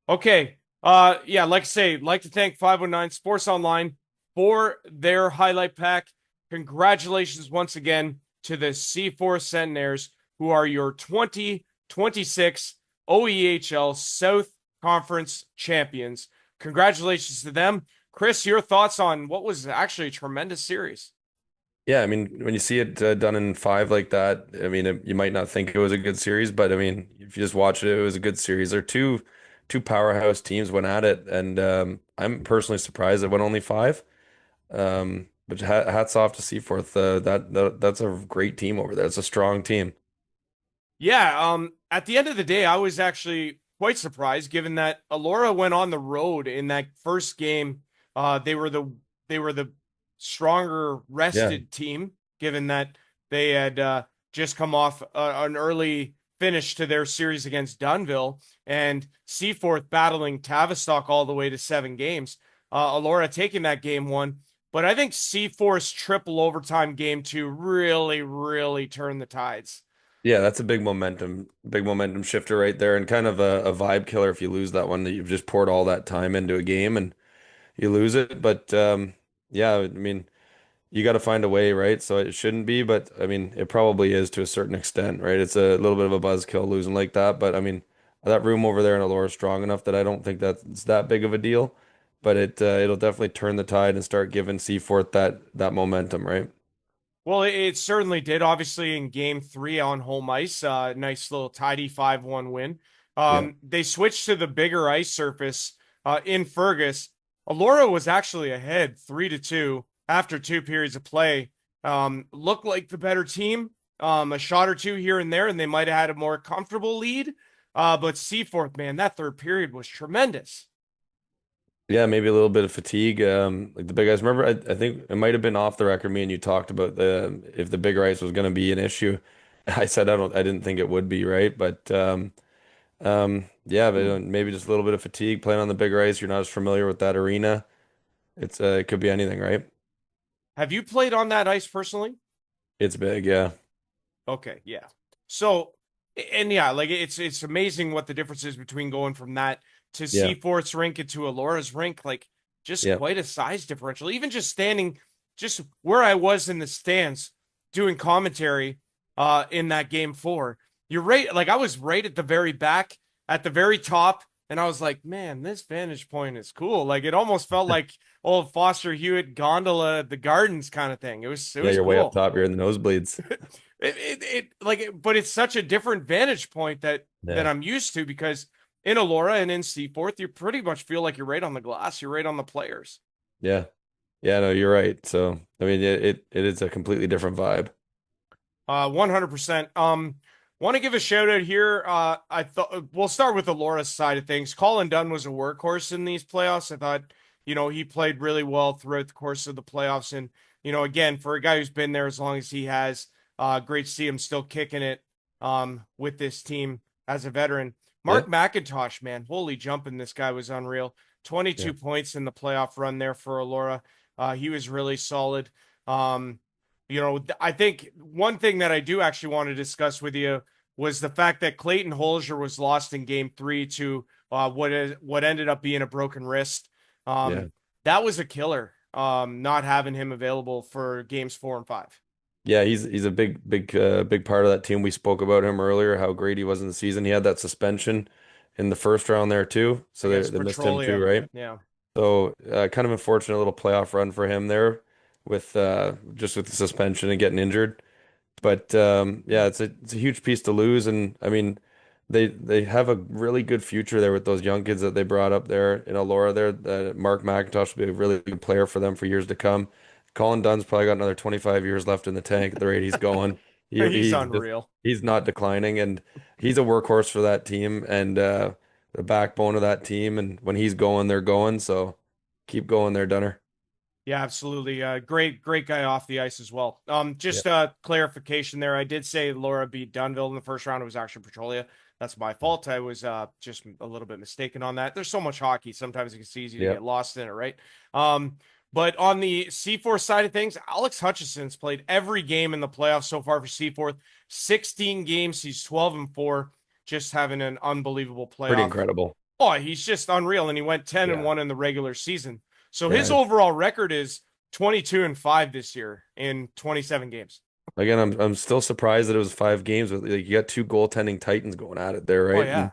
Okay. Like I say, like to thank 509 Sports Online for their highlight pack. Congratulations once again to the Seaforth Centenaires, who are your 2026 OEHL South Conference champions. Congratulations to them. Chris, your thoughts on what was actually a tremendous series? Yeah, I mean, when you see it done in 5 like that, I mean, you might not think it was a good series, but I mean, if you just watch it, it was a good series. They're two powerhouse teams went at it, and I'm personally surprised it went only 5. But hats off to Seaforth. That's a great team over there. It's a strong team. Yeah, at the end of the day, I was actually quite surprised, given that Elora went on the road in that first game. They were the stronger rested team, given that they had just come off an early finish to their series against Dunnville, and Seaforth battling Tavistock all the way to 7 games. Elora taking that game 1. But I think Seaforth's triple overtime game 2 really, really turned the tides. Yeah, that's a big momentum shifter right there, and kind of a vibe killer if you lose that one that you've just poured all that time into a game and you lose it. But yeah, I mean, you got to find a way, right? So it shouldn't be, but I mean, it probably is to a certain extent, right? It's a little bit of a buzzkill losing like that, but I mean, that room over there in Allure is strong enough that I don't think that's that big of a deal. But it'll definitely turn the tide and start giving Seaforth that momentum, right? Well, it certainly did. Obviously, in Game 3 on home ice, nice little tidy 5-1 win. Yeah. They switched to the bigger ice surface in Fergus. Alora was actually ahead 3-2 after 2 periods of play. Looked like the better team. A shot or two here and there, and they might have had a more comfortable lead. But Seaforth, man, that third period was tremendous. Yeah, maybe a little bit of fatigue. Like the big ice. Remember, I think it might have been off the record. Me and you talked about the if the bigger ice was going to be an issue. I said I didn't think it would be, right? But yeah, but maybe just a little bit of fatigue playing on the bigger ice. You're not as familiar with that arena. It could be anything, right? Have you played on that ice personally? It's big, yeah, Okay, yeah. So, and yeah, like it's amazing what the difference is between going from that to yeah, Seaforth's rink into Alora's rink. Like, just yeah, quite a size differential. Even just standing, just where I was in the stands doing commentary, in that Game 4. You're right. Like I was right at the very back, at the very top, and I was like, man, this vantage point is cool. Like it almost felt like old Foster Hewitt gondola at the Gardens kind of thing. It yeah. was You're way up cool. top. You're in the nosebleeds. But it's such a different vantage point that Yeah, I'm used to because in Alora and in Seaforth, you pretty much feel like you're right on the glass, you're right on the players. yeah, yeah. No, you're right. So I mean, it is a completely different vibe. 100%. Want to give a shout out here. I thought we'll start with the Laura side of things. Colin Dunn was a workhorse in these playoffs. I thought, he played really well throughout the course of the playoffs. And, again, for a guy who's been there as long as he has, great to see him still kicking it with this team as a veteran. Yeah, Mark McIntosh, man, holy jumping, this guy was unreal. yeah, 22 points in the playoff run there for Alora. He was really solid. Um, I think one thing that I do actually want to discuss with you was the fact that Clayton Holzer was lost in Game 3 to what ended up being a broken wrist. yeah. That was a killer. Not having him available for games 4 and 5 Yeah, he's a big part of that team. We spoke about him earlier, how great he was in the season. He had that suspension in the first round there too, so against they missed him too, Petrolia. right? Yeah. So kind of unfortunate little playoff run for him there with just with the suspension and getting injured. But yeah, it's a huge piece to lose, and I mean, they have a really good future there with those young kids that they brought up there in Alora. There, Mark McIntosh will be a really good player for them for years to come. Colin Dunn's probably got another 25 years left in the tank at the rate he's going. He's Just unreal. he's not declining, and he's a workhorse for that team and the backbone of that team. And when he's going, they're going. So keep going there, Dunner. Yeah, absolutely. Great guy off the ice as well. Yeah, Just clarification there. I did say Laura beat Dunville in the first round. It was actually Petrolia. That's my fault. I was just a little bit mistaken on that. There's so much hockey. Sometimes it's easy to yeah, get lost in it, right? But on the Seaforth side of things, Alex Hutchinson's played every game in the playoffs so far for Seaforth. 16 games. He's 12-4. Just having an unbelievable pretty playoff. incredible. Oh, he's just unreal. And he went 10 and Yeah, 1 in the regular season. So his yeah. overall record is 22-5 this year in 27 games. Again, I'm still surprised that it was 5 games, but like you got two goaltending titans going at it there, Oh right? yeah,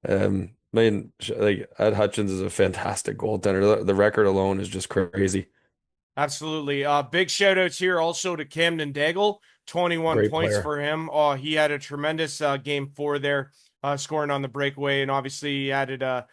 And I mean, like Ed Hutchins is a fantastic goaltender. The record alone is just crazy. absolutely. Big shout outs here also to Camden Daigle, 21 Great points player. for him. Oh, he had a tremendous Game 4 there, scoring on the breakaway, and obviously he added a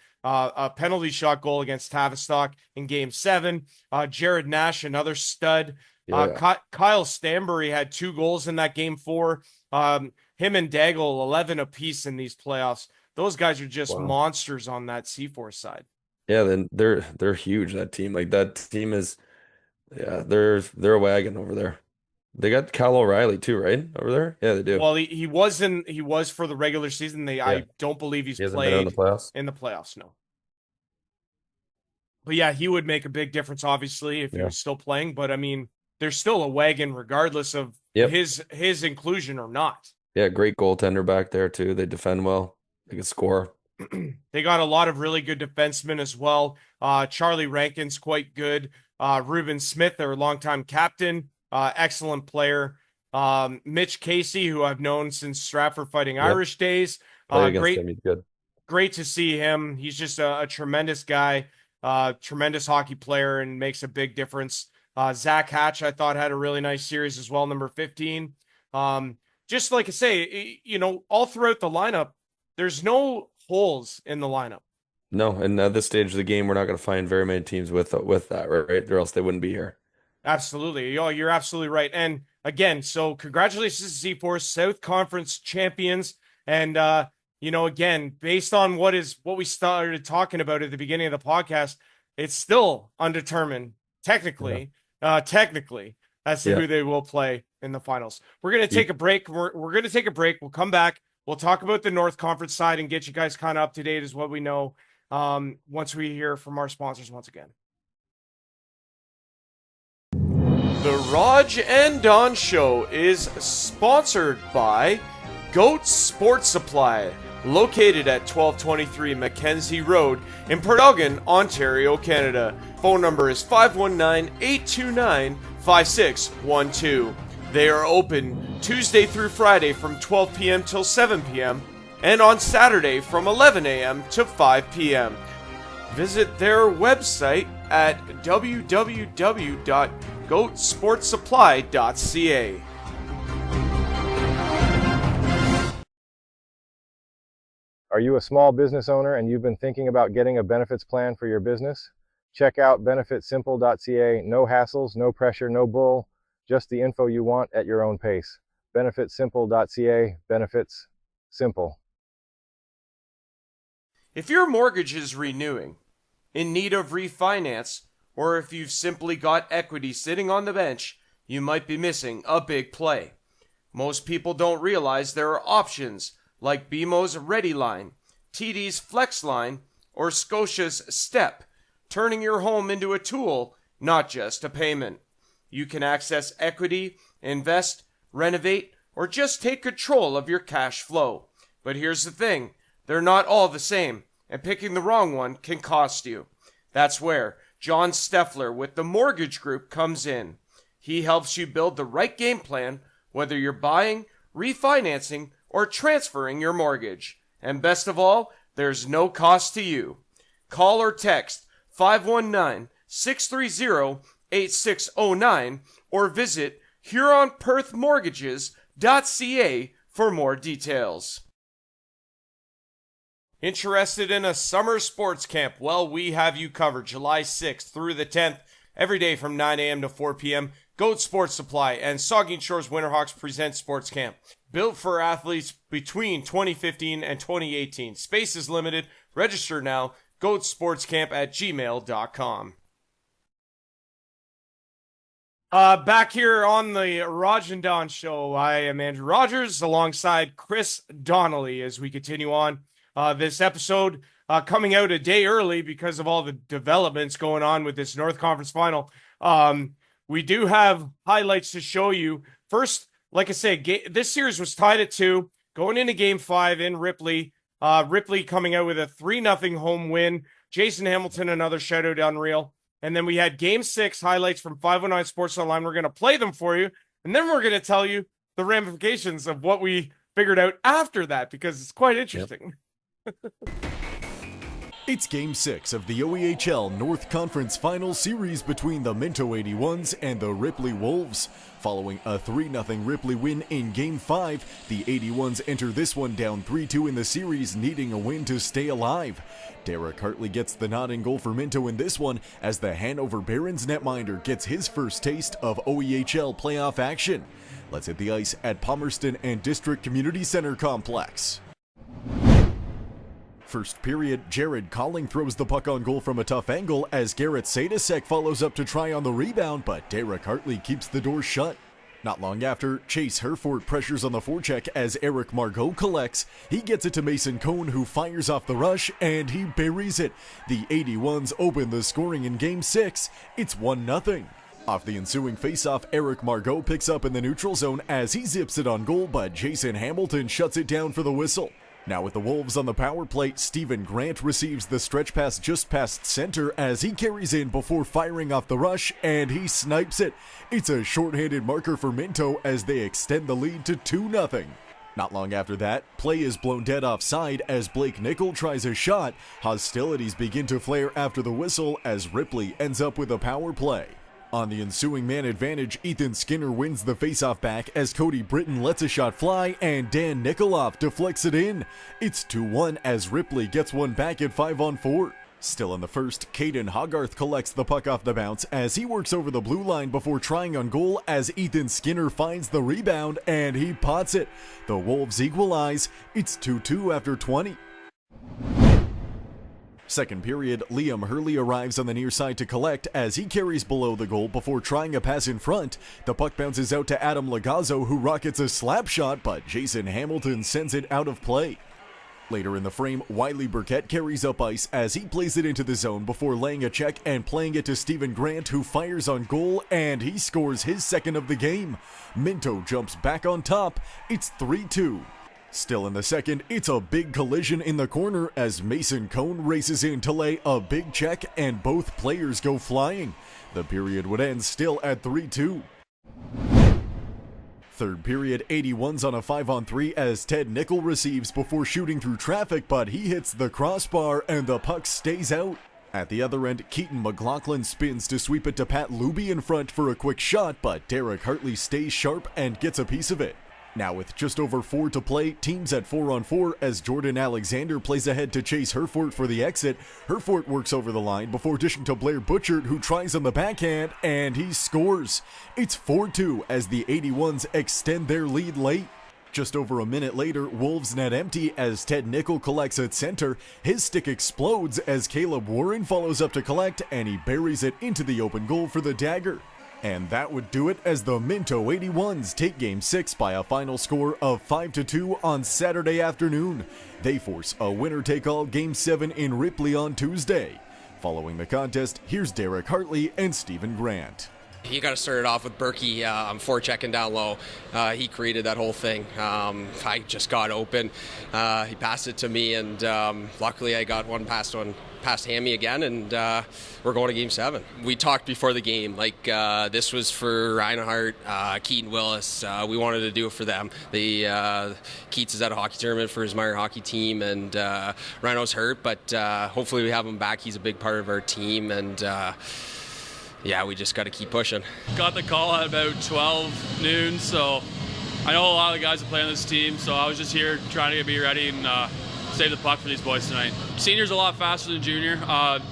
penalty shot goal against Tavistock in Game 7. Jared Nash, another stud. Oh yeah. Kyle Stanbury had 2 goals in that Game 4. Him and Daigle 11 apiece in these playoffs. Those guys are just Wow. monsters on that C4 side. Yeah, then they're huge, that team. Like that team is yeah, they're a wagon over there. They got Cal O'Reilly too, right? Over there? Yeah, they do. Well, he was for the regular season. Yeah. I don't believe he's He hasn't been in the played playoffs. in the playoffs, no. But yeah, he would make a big difference, obviously, if he Yeah. was still playing. But I mean, there's still a wagon regardless of Yep. his inclusion or not. Yeah, great goaltender back there too. They defend well. They can score. They got a lot of really good defensemen as well. Charlie Rankin's quite good. Ruben Smith, their longtime captain, excellent player. Mitch Casey, who I've known since Stratford Fighting Yep. Irish days. Play against Great, him. He's good. great to see him. He's just a tremendous guy, tremendous hockey player, and makes a big difference. Zach Hatch, I thought, had a really nice series as well, number 15. Just like I say, all throughout the lineup, there's no holes in the lineup. No, and at this stage of the game, we're not going to find very many teams with that, right? Or else they wouldn't be here. Absolutely. You're absolutely right. And again, so congratulations to Z4 South Conference champions. And again, based on what we started talking about at the beginning of the podcast, it's still undetermined technically as to who they will play in the finals. We're going to take a break. We're going to take a break. We'll come back. We'll talk about the North Conference side and get you guys kind of up to date as what we know once we hear from our sponsors once again. The Rodg and Don Show is sponsored by Goat Sports Supply, located at 1223 Mackenzie Road in Port Elgin, Ontario, Canada. Phone number is 519-829-5612. They are open Tuesday through Friday from 12 p.m. till 7 p.m. and on Saturday from 11 a.m. to 5 p.m. Visit their website at www.goatsportsupply.ca. Are you a small business owner and you've been thinking about getting a benefits plan for your business? Check out benefitsimple.ca. No hassles, no pressure, no bull. Just the info you want at your own pace. Benefitsimple.ca. Benefits simple. If your mortgage is renewing, in need of refinance, or if you've simply got equity sitting on the bench, you might be missing a big play. Most people don't realize there are options like BMO's Ready Line, TD's Flex Line, or Scotia's Step, turning your home into a tool, not just a payment. You can access equity, invest, renovate, or just take control of your cash flow. But here's the thing, they're not all the same, and picking the wrong one can cost you. That's where John Steffler with the Mortgage Group comes in. He helps you build the right game plan, whether you're buying, refinancing, or transferring your mortgage. And best of all, there's no cost to you. Call or text 519-630-8609 or visit HuronPerthMortgages.ca for more details. Interested in a summer sports camp? Well, we have you covered July 6th through the 10th, every day from 9 a.m. to 4 p.m. Goat Sports Supply and Saugeen Shores Winterhawks present Sports Camp. Built for athletes between 2015 and 2018. Space is limited. Register now. goatsportscamp@gmail.com. Back here on the Rodg and Don Show, I am Andrew Rogers alongside Chris Donnelly as we continue on this episode, coming out a day early because of all the developments going on with this North Conference final. We do have highlights to show you. First, like I said, this series was tied at 2, going into Game 5 in Ripley. Ripley coming out with a 3-0 home win. Jason Hamilton, another shutout, unreal. And then we had Game 6 highlights from 509 Sports Online. We're going to play them for you, and then we're going to tell you the ramifications of what we figured out after that, because it's quite interesting. Yep. It's Game 6 of the OEHL North Conference Final Series between the Minto 81s and the Ripley Wolves. Following a 3-0 Ripley win in Game 5, the 81s enter this one down 3-2 in the series, needing a win to stay alive. Derek Hartley gets the nod in goal for Minto in this one, as the Hanover Barons netminder gets his first taste of OEHL playoff action. Let's hit the ice at Palmerston and District Community Center Complex. First period, Jared Colling throws the puck on goal from a tough angle as Garrett Sadasek follows up to try on the rebound, but Derek Hartley keeps the door shut. Not long after, Chase Herford pressures on the forecheck as Eric Margot collects. He gets it to Mason Cohn, who fires off the rush, and he buries it. The 81s open the scoring in Game 6. It's 1-0. Off the ensuing faceoff, Eric Margot picks up in the neutral zone as he zips it on goal, but Jason Hamilton shuts it down for the whistle. Now with the Wolves on the power play, Stephen Grant receives the stretch pass just past center as he carries in before firing off the rush, and he snipes it. It's a shorthanded marker for Minto as they extend the lead to 2-0. Not long after that, play is blown dead offside as Blake Nickel tries a shot. Hostilities begin to flare after the whistle as Ripley ends up with a power play. On the ensuing man advantage, Ethan Skinner wins the faceoff back as Cody Britton lets a shot fly and Dan Nikoloff deflects it in. It's 2-1 as Ripley gets one back at 5-on-4. Still in the first, Caden Hogarth collects the puck off the bounce as he works over the blue line before trying on goal as Ethan Skinner finds the rebound and he pots it. The Wolves equalize. It's 2-2 after 20. Second period, Liam Hurley arrives on the near side to collect as he carries below the goal before trying a pass in front. The puck bounces out to Adam Lagazzo, who rockets a slap shot, but Jason Hamilton sends it out of play. Later in the frame, Wiley Burkett carries up ice as he plays it into the zone before laying a check and playing it to Stephen Grant, who fires on goal, and he scores his second of the game. Minto jumps back on top. It's 3-2. Still in the second, it's a big collision in the corner as Mason Cone races in to lay a big check and both players go flying. The period would end still at 3-2. Third period, 81's on a 5-on-3 as Ted Nickel receives before shooting through traffic, but he hits the crossbar and the puck stays out. At the other end, Keaton McLaughlin spins to sweep it to Pat Luby in front for a quick shot, but Derek Hartley stays sharp and gets a piece of it. Now with just over 4 to play, teams at 4-on-4 as Jordan Alexander plays ahead to chase Herford for the exit. Herford works over the line before dishing to Blair Butchert, who tries on the backhand, and he scores. It's 4-2 as the 81s extend their lead late. Just over a minute later, Wolves net empty as Ted Nickel collects at center. His stick explodes as Caleb Warren follows up to collect, and he buries it into the open goal for the dagger. And that would do it as the Minto 81s take Game 6 by a final score of 5-2 on Saturday afternoon. They force a winner-take-all Game 7 in Ripley on Tuesday. Following the contest, here's Derek Hartley and Stephen Grant. You got to start it off with Berkey forechecking down low. He created that whole thing. I just got open. He passed it to me, and luckily I got one past Hammy again, and we're going to Game 7. We talked before the game, like this was for Reinhardt, Keaton Willis. We wanted to do it for them. Keats is at a hockey tournament for his minor hockey team, and Rhino's hurt, but hopefully we have him back. He's a big part of our team, and yeah, we just got to keep pushing. Got the call at about 12 noon, so I know a lot of the guys that play on this team, so I was just here trying to get me ready and save the puck for these boys tonight. Senior's a lot faster than junior.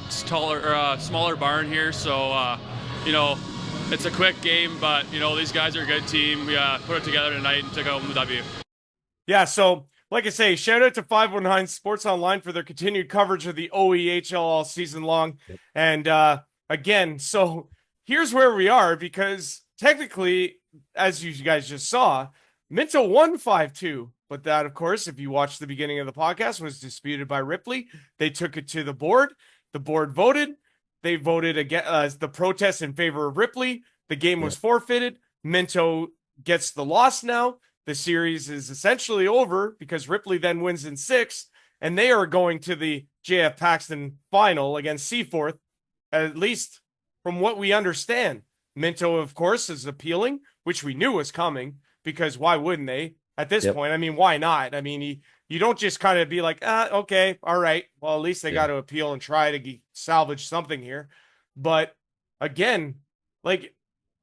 Smaller barn here, so it's a quick game, but these guys are a good team. We put it together tonight and took home the W. Yeah, so like I say, shout out to 519 Sports Online for their continued coverage of the OEHL all season long. And again, so here's where we are, because technically, as you guys just saw, Minto won 5-2. But that, of course, if you watched the beginning of the podcast, was disputed by Ripley. They took it to the board. The board voted. They voted against the protest in favor of Ripley. The game was forfeited. Minto gets the loss now. The series is essentially over because Ripley then wins in 6, and they are going to the JF Paxton final against Seaforth, at least from what we understand. Minto, of course, is appealing, which we knew was coming, because why wouldn't they? At this point, I mean, why not? I mean, you don't just kind of be like, okay, all right. Well, at least they got to appeal and try to salvage something here. But again, like,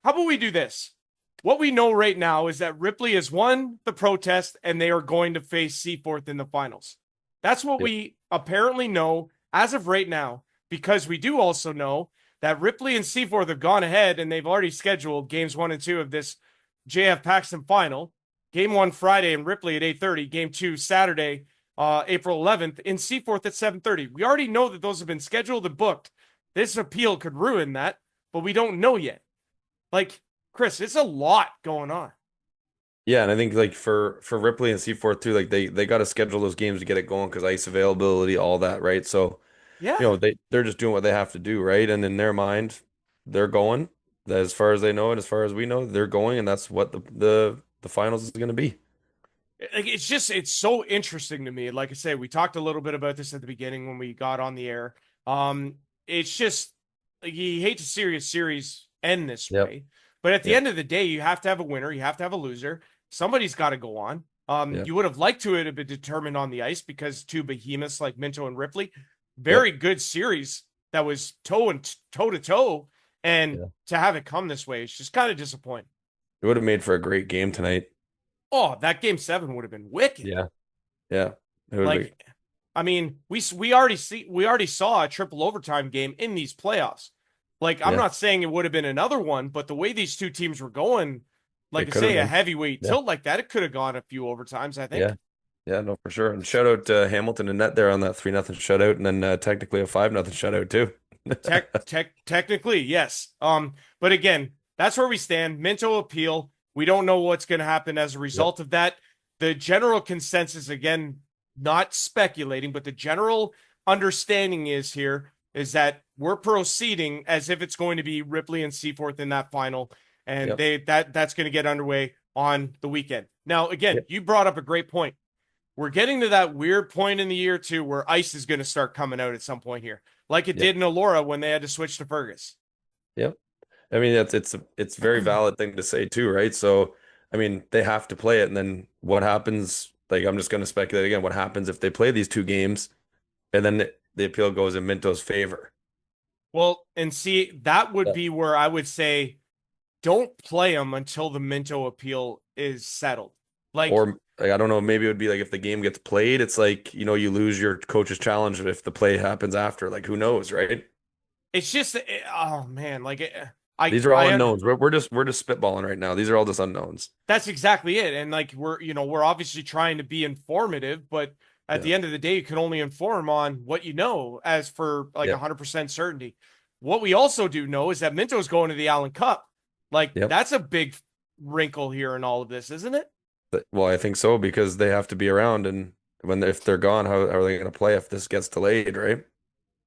how about we do this? What we know right now is that Ripley has won the protest and they are going to face Seaforth in the finals. That's what we apparently know as of right now, because we do also know that Ripley and Seaforth have gone ahead and they've already scheduled games 1 and 2 of this JF Paxton final. Game 1 Friday in Ripley at 8:30. Game 2 Saturday, April 11th in Seaforth at 7:30. We already know that those have been scheduled and booked. This appeal could ruin that, but we don't know yet. Like, Chris, it's a lot going on. Yeah, and I think like for Ripley and Seaforth too, like they got to schedule those games to get it going because ice availability, all that, right? So Yeah, they're just doing what they have to do, right? And in their mind, they're going. as far as they know and as far as we know, they're going, and that's what the finals is going to be. Like, it's so interesting to me. Like I say, we talked a little bit about this at the beginning when we got on the air. It's just like, you hate to see a series end this Yep. way, but at the Yep. end of the day, you have to have a winner, you have to have a loser. Somebody's got to go on. Yep. You would have liked to have been determined on the ice because two behemoths like Minto and Ripley, very good series that was toe to toe, and to have it come this way, it's just kind of disappointing. It would have made for a great game tonight. Oh, that game 7 would have been wicked. Yeah. Yeah. It would Like, I mean, we already saw a triple overtime game in these playoffs. Like, I'm not saying it would have been another one, but the way these two teams were going, like I say, a heavyweight tilt like that, it could have gone a few overtimes, I think. Yeah. Yeah, no, for sure. And shout out to Hamilton and net there on that 3-0 shutout, and then technically a 5-0 shutout too. Technically, yes. But again, that's where we stand. Minto appeal. We don't know what's going to happen as a result of that. The general consensus, again, not speculating, but the general understanding is is that we're proceeding as if it's going to be Ripley and Seaforth in that final, and that's going to get underway on the weekend. Now, again, you brought up a great point. We're getting to that weird point in the year too where ice is going to start coming out at some point here, like it did in Elora when they had to switch to Fergus. Yep. I mean, it's a very valid thing to say too, right? So, I mean, they have to play it, and then what happens? Like, I'm just going to speculate again. What happens if they play these two games, and then the appeal goes in Minto's favor? Well, and see, that would be where I would say, don't play them until the Minto appeal is settled. Like, or like, I don't know, maybe it would be like if the game gets played, it's like, you lose your coach's challenge if the play happens after. Like, who knows, right? It's just, oh man, like these are all unknowns. We're just spitballing right now. These are all just unknowns. That's exactly it. And like we're obviously trying to be informative, but at the end of the day, you can only inform on what you know as for like 100% certainty. What we also do know is that Minto's going to the Allen Cup. Like that's a big wrinkle here in all of this, isn't it? Well, I think so, because they have to be around, and if they're gone, how are they going to play if this gets delayed, right?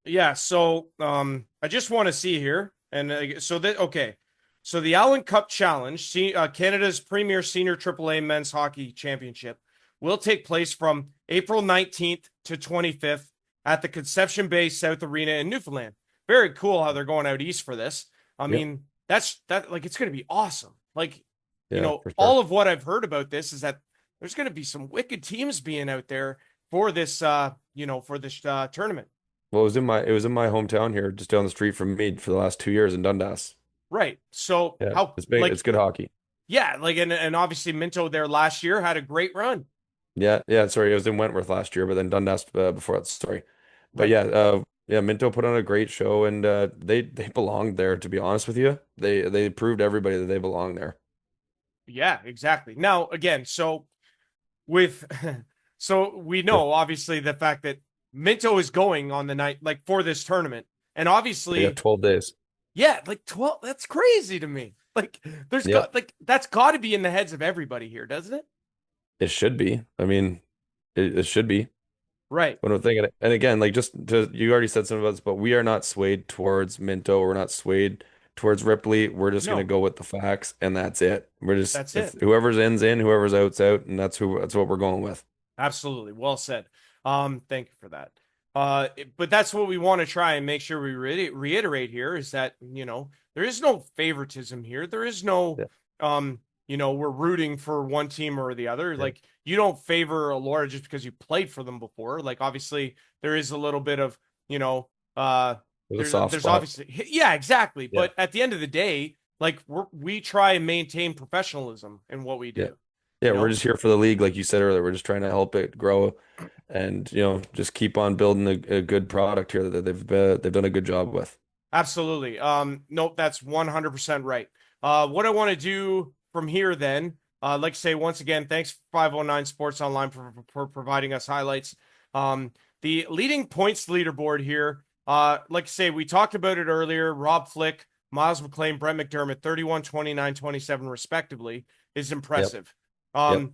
Yeah. So I just want to see here, and so the Allen Cup Challenge, Canada's premier senior AAA men's hockey championship, will take place from April 19th to 25th at the Conception Bay South Arena in Newfoundland. Very cool how they're going out east for this. I mean, it's going to be awesome. Like, all of what I've heard about this is that there's going to be some wicked teams being out there for this, tournament. Well, it was in my hometown here, just down the street from me for the last 2 years in Dundas. Right. So it's big. It's good hockey. Yeah, like and obviously Minto there last year had a great run. Yeah. Sorry, it was in Wentworth last year, but then Dundas before that. Sorry, but Minto put on a great show, and they belonged there. To be honest with you, they proved everybody that they belong there. Yeah, exactly. Now again, so we know obviously the fact that Minto is going on the night like for this tournament, and obviously 12 days. Yeah, like 12. That's crazy to me. Like that's got to be in the heads of everybody here, doesn't it? It should be. I mean, it should be. Right. When I'm thinking, and again, like you already said some of us, but we are not swayed towards Minto. We're not swayed towards Ripley. We're just going to go with the facts, and that's it. That's it. Whoever's in, whoever's out's out, and that's what we're going with. Absolutely. Well said. Thank you for that. But that's what we want to try and make sure we reiterate here is that, there is no favoritism here. There is no, we're rooting for one team or the other. Yeah. Like, you don't favor Elora just because you played for them before. Like, obviously there is a little bit of, there's obviously, yeah, exactly. Yeah. But at the end of the day, like we try and maintain professionalism in what we do. Yeah. Yeah, we're just here for the league, like you said earlier. We're just trying to help it grow, and just keep on building a good product here that they've done a good job with. Absolutely. Nope, that's 100% right. What I want to do from here, then, like I say once again, thanks 509 Sports Online for providing us highlights. The leading points leaderboard here. Like I say, we talked about it earlier. Rob Flick, Miles McLean, Brett McDermott, 31, 29, 27, respectively, is impressive. Yep.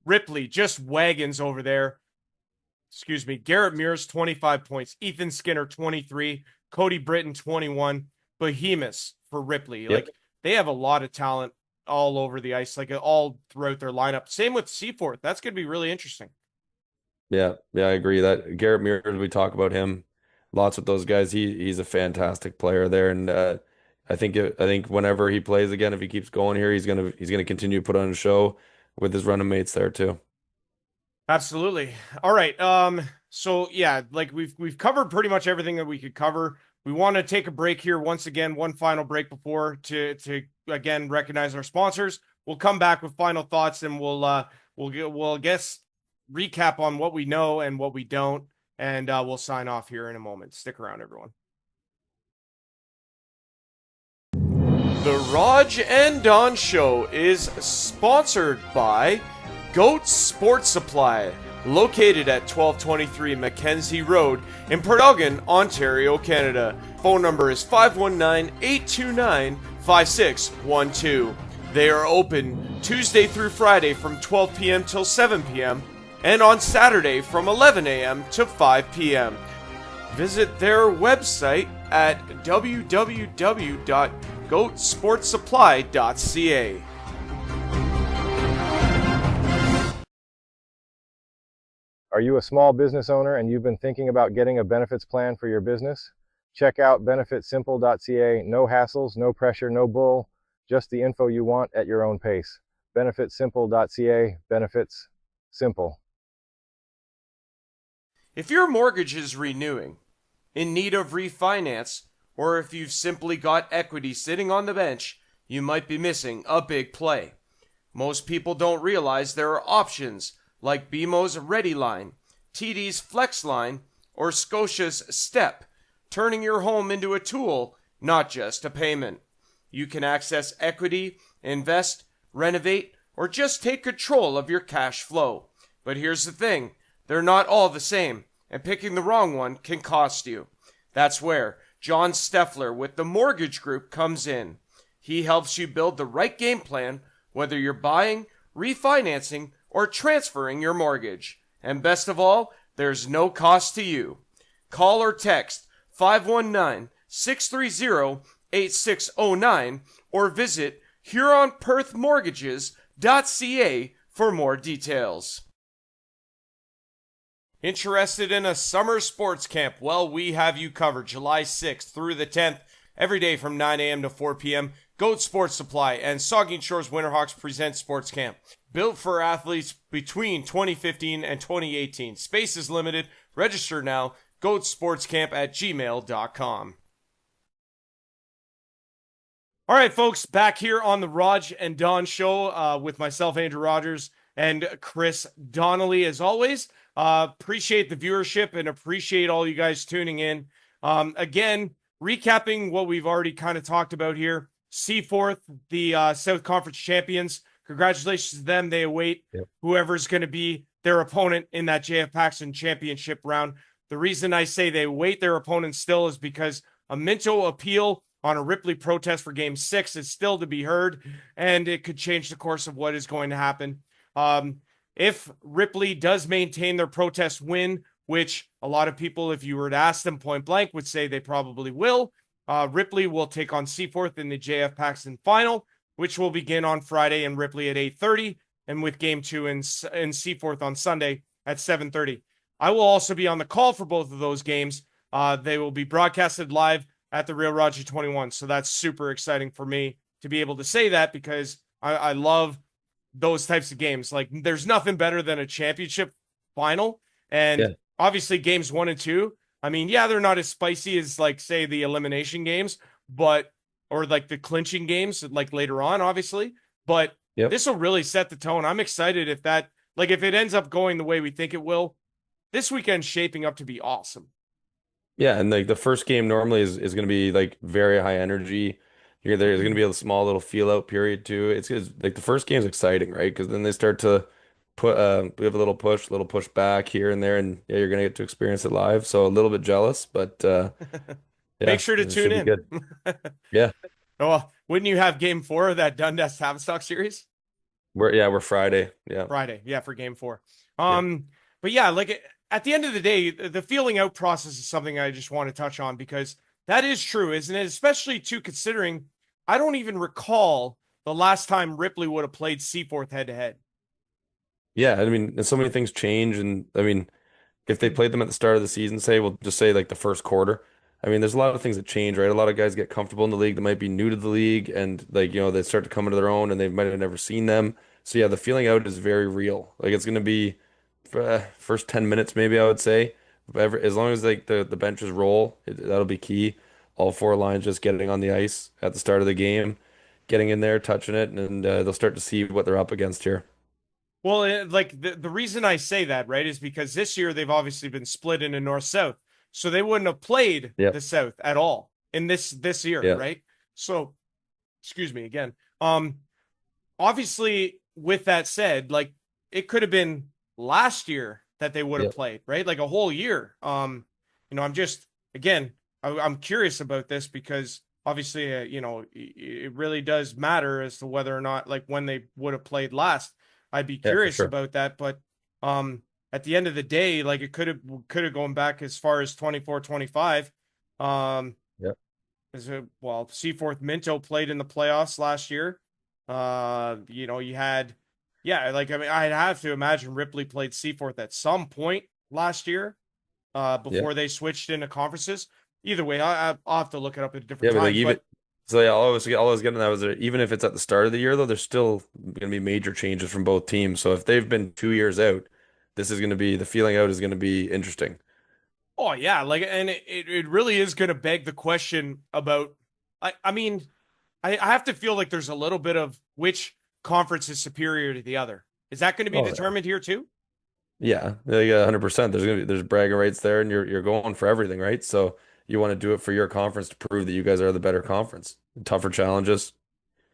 Ripley just wagons over there. Excuse me. Garrett Mears, 25 points. Ethan Skinner, 23. Cody Britton, 21. behemoths for Ripley. Yep. Like they have a lot of talent all over the ice, like all throughout their lineup. Same with Seaforth. That's going to be really interesting. Yeah, I agree that Garrett Mears, we talk about him lots with those guys. He's a fantastic player there, and I think whenever he plays again, if he keeps going here, he's gonna continue to put on a show with his running mates there too. Absolutely. All right. So yeah, like we've covered pretty much everything that we could cover. We want to take a break here once again, one final break before to again recognize our sponsors. We'll come back with final thoughts, and we'll guess recap on what we know and what we don't, and we'll sign off here in a moment. Stick around, everyone. The Rodg and Don Show is sponsored by Goat Sports Supply, located at 1223 Mackenzie Road in Port Elgin, Ontario, Canada. Phone number is 519-829-5612. They are open Tuesday through Friday from 12 p.m. till 7 p.m. and on Saturday from 11 a.m. to 5 p.m. Visit their website at www.goatsportsupply.ca. Are you a small business owner and you've been thinking about getting a benefits plan for your business? Check out benefitsimple.ca. No hassles, no pressure, no bull, just the info you want at your own pace. Benefitsimple.ca. Benefits simple. If your mortgage is renewing, in need of refinance, or if you've simply got equity sitting on the bench, you might be missing a big play. Most people don't realize there are options like BMO's Ready Line, TD's Flex Line, or Scotia's Step, turning your home into a tool, not just a payment. You can access equity, invest, renovate, or just take control of your cash flow. But here's the thing, they're not all the same, and picking the wrong one can cost you. That's where John Steffler with the Mortgage Group comes in. He helps you build the right game plan, whether you're buying, refinancing, or transferring your mortgage. And best of all, there's no cost to you. Call or text 519-630-8609 or visit HuronPerthMortgages.ca for more details. Interested in a summer sports camp? Well, we have you covered July 6th through the 10th, every day from 9 a.m. to 4 p.m. Goat Sports Supply and Saugeen Shores Winterhawks present Sports Camp. Built for athletes between 2015 and 2018. Space is limited. Register now. goatsportscamp@gmail.com. All right, folks, back here on the Rodg and Don Show with myself, Andrew Rogers, and Chris Donnelly, as always. Appreciate the viewership and appreciate all you guys tuning in. Again, recapping what we've already kind of talked about here. Seaforth, the South Conference champions. Congratulations to them. They await whoever's going to be their opponent in that JF Paxton championship round. The reason I say they await their opponent still is because a Minto appeal on a Ripley protest for Game 6 is still to be heard, and it could change the course of what is going to happen. If Ripley does maintain their protest win, which a lot of people, if you were to ask them point blank, would say they probably will, Ripley will take on Seaforth in the JF Paxton final, which will begin on Friday in Ripley at 8:30, and with Game 2 in Seaforth on Sunday at 7:30. I will also be on the call for both of those games. They will be broadcasted live at the Real Roger 21, so that's super exciting for me to be able to say that because I love those types of games. Like, there's nothing better than a championship final, and obviously games 1 and 2. I mean, yeah, they're not as spicy as, like, say, the elimination games, but or like the clinching games, like later on, obviously. But this will really set the tone. I'm excited if that, like, if it ends up going the way we think it will. This weekend's shaping up to be awesome. Yeah, and like the first game normally is going to be like very high energy. There's going to be a small little feel out period too. It's like the first game's exciting, right? Because then they start to put we have a little push back here and there, and yeah, you're going to get to experience it live. So a little bit jealous, but yeah, make sure to tune in. Good. Yeah. Oh, wouldn't you have Game 4 of that Dundas Tavistock series? We're Friday. Yeah. Friday. Yeah, for Game 4. But yeah, like at the end of the day, the feeling out process is something I just want to touch on because That is true, isn't it? Especially too considering I don't even recall the last time Ripley would have played Seaforth head to head. Yeah, I mean, and so many things change, and I mean, if they played them at the start of the season, say, we'll just say like the first quarter. I mean, there's a lot of things that change, right? A lot of guys get comfortable in the league that might be new to the league, and like, they start to come into their own, and they might have never seen them. So yeah, the feeling out is very real. Like it's going to be first 10 minutes, maybe I would say. As long as like the benches roll, that'll be key. All four lines just getting on the ice at the start of the game, getting in there, touching it, and they'll start to see what they're up against here. Well, like the reason I say that, right, is because this year they've obviously been split into north-south. So they wouldn't have played Yep. the south at all in this year, Yeah. right? So, excuse me again. Obviously, with that said, like it could have been last year that they would have Yep. played, right? Like a whole year. I'm just again, I'm curious about this because obviously, it really does matter as to whether or not like when they would have played last. I'd be Yeah, for curious sure. about that, but at the end of the day, like it could have gone back as far as 24, 25. Um, Yep. well, Seaforth Minto played in the playoffs last year. You had, yeah, like I mean, I'd have to imagine Ripley played Seaforth at some point last year, Yeah. before they switched into conferences. Either way, I'll have to look it up at a Yeah, different but like time. even But so, yeah, all I was getting at was that even if it's at the start of the year, though, there's still going to be major changes from both teams. So if they've been 2 years out, this is going to be the feeling out is going to be interesting. oh yeah, like and it really is going to beg the question about. I mean, I have to feel like there's a little bit of which conference is superior to the other. Is that going to be Oh yeah, determined here too? yeah, like 100%. There's bragging rights there, and you're going for everything, right? So you want to do it for your conference to prove that you guys are the better conference. Tougher challenges.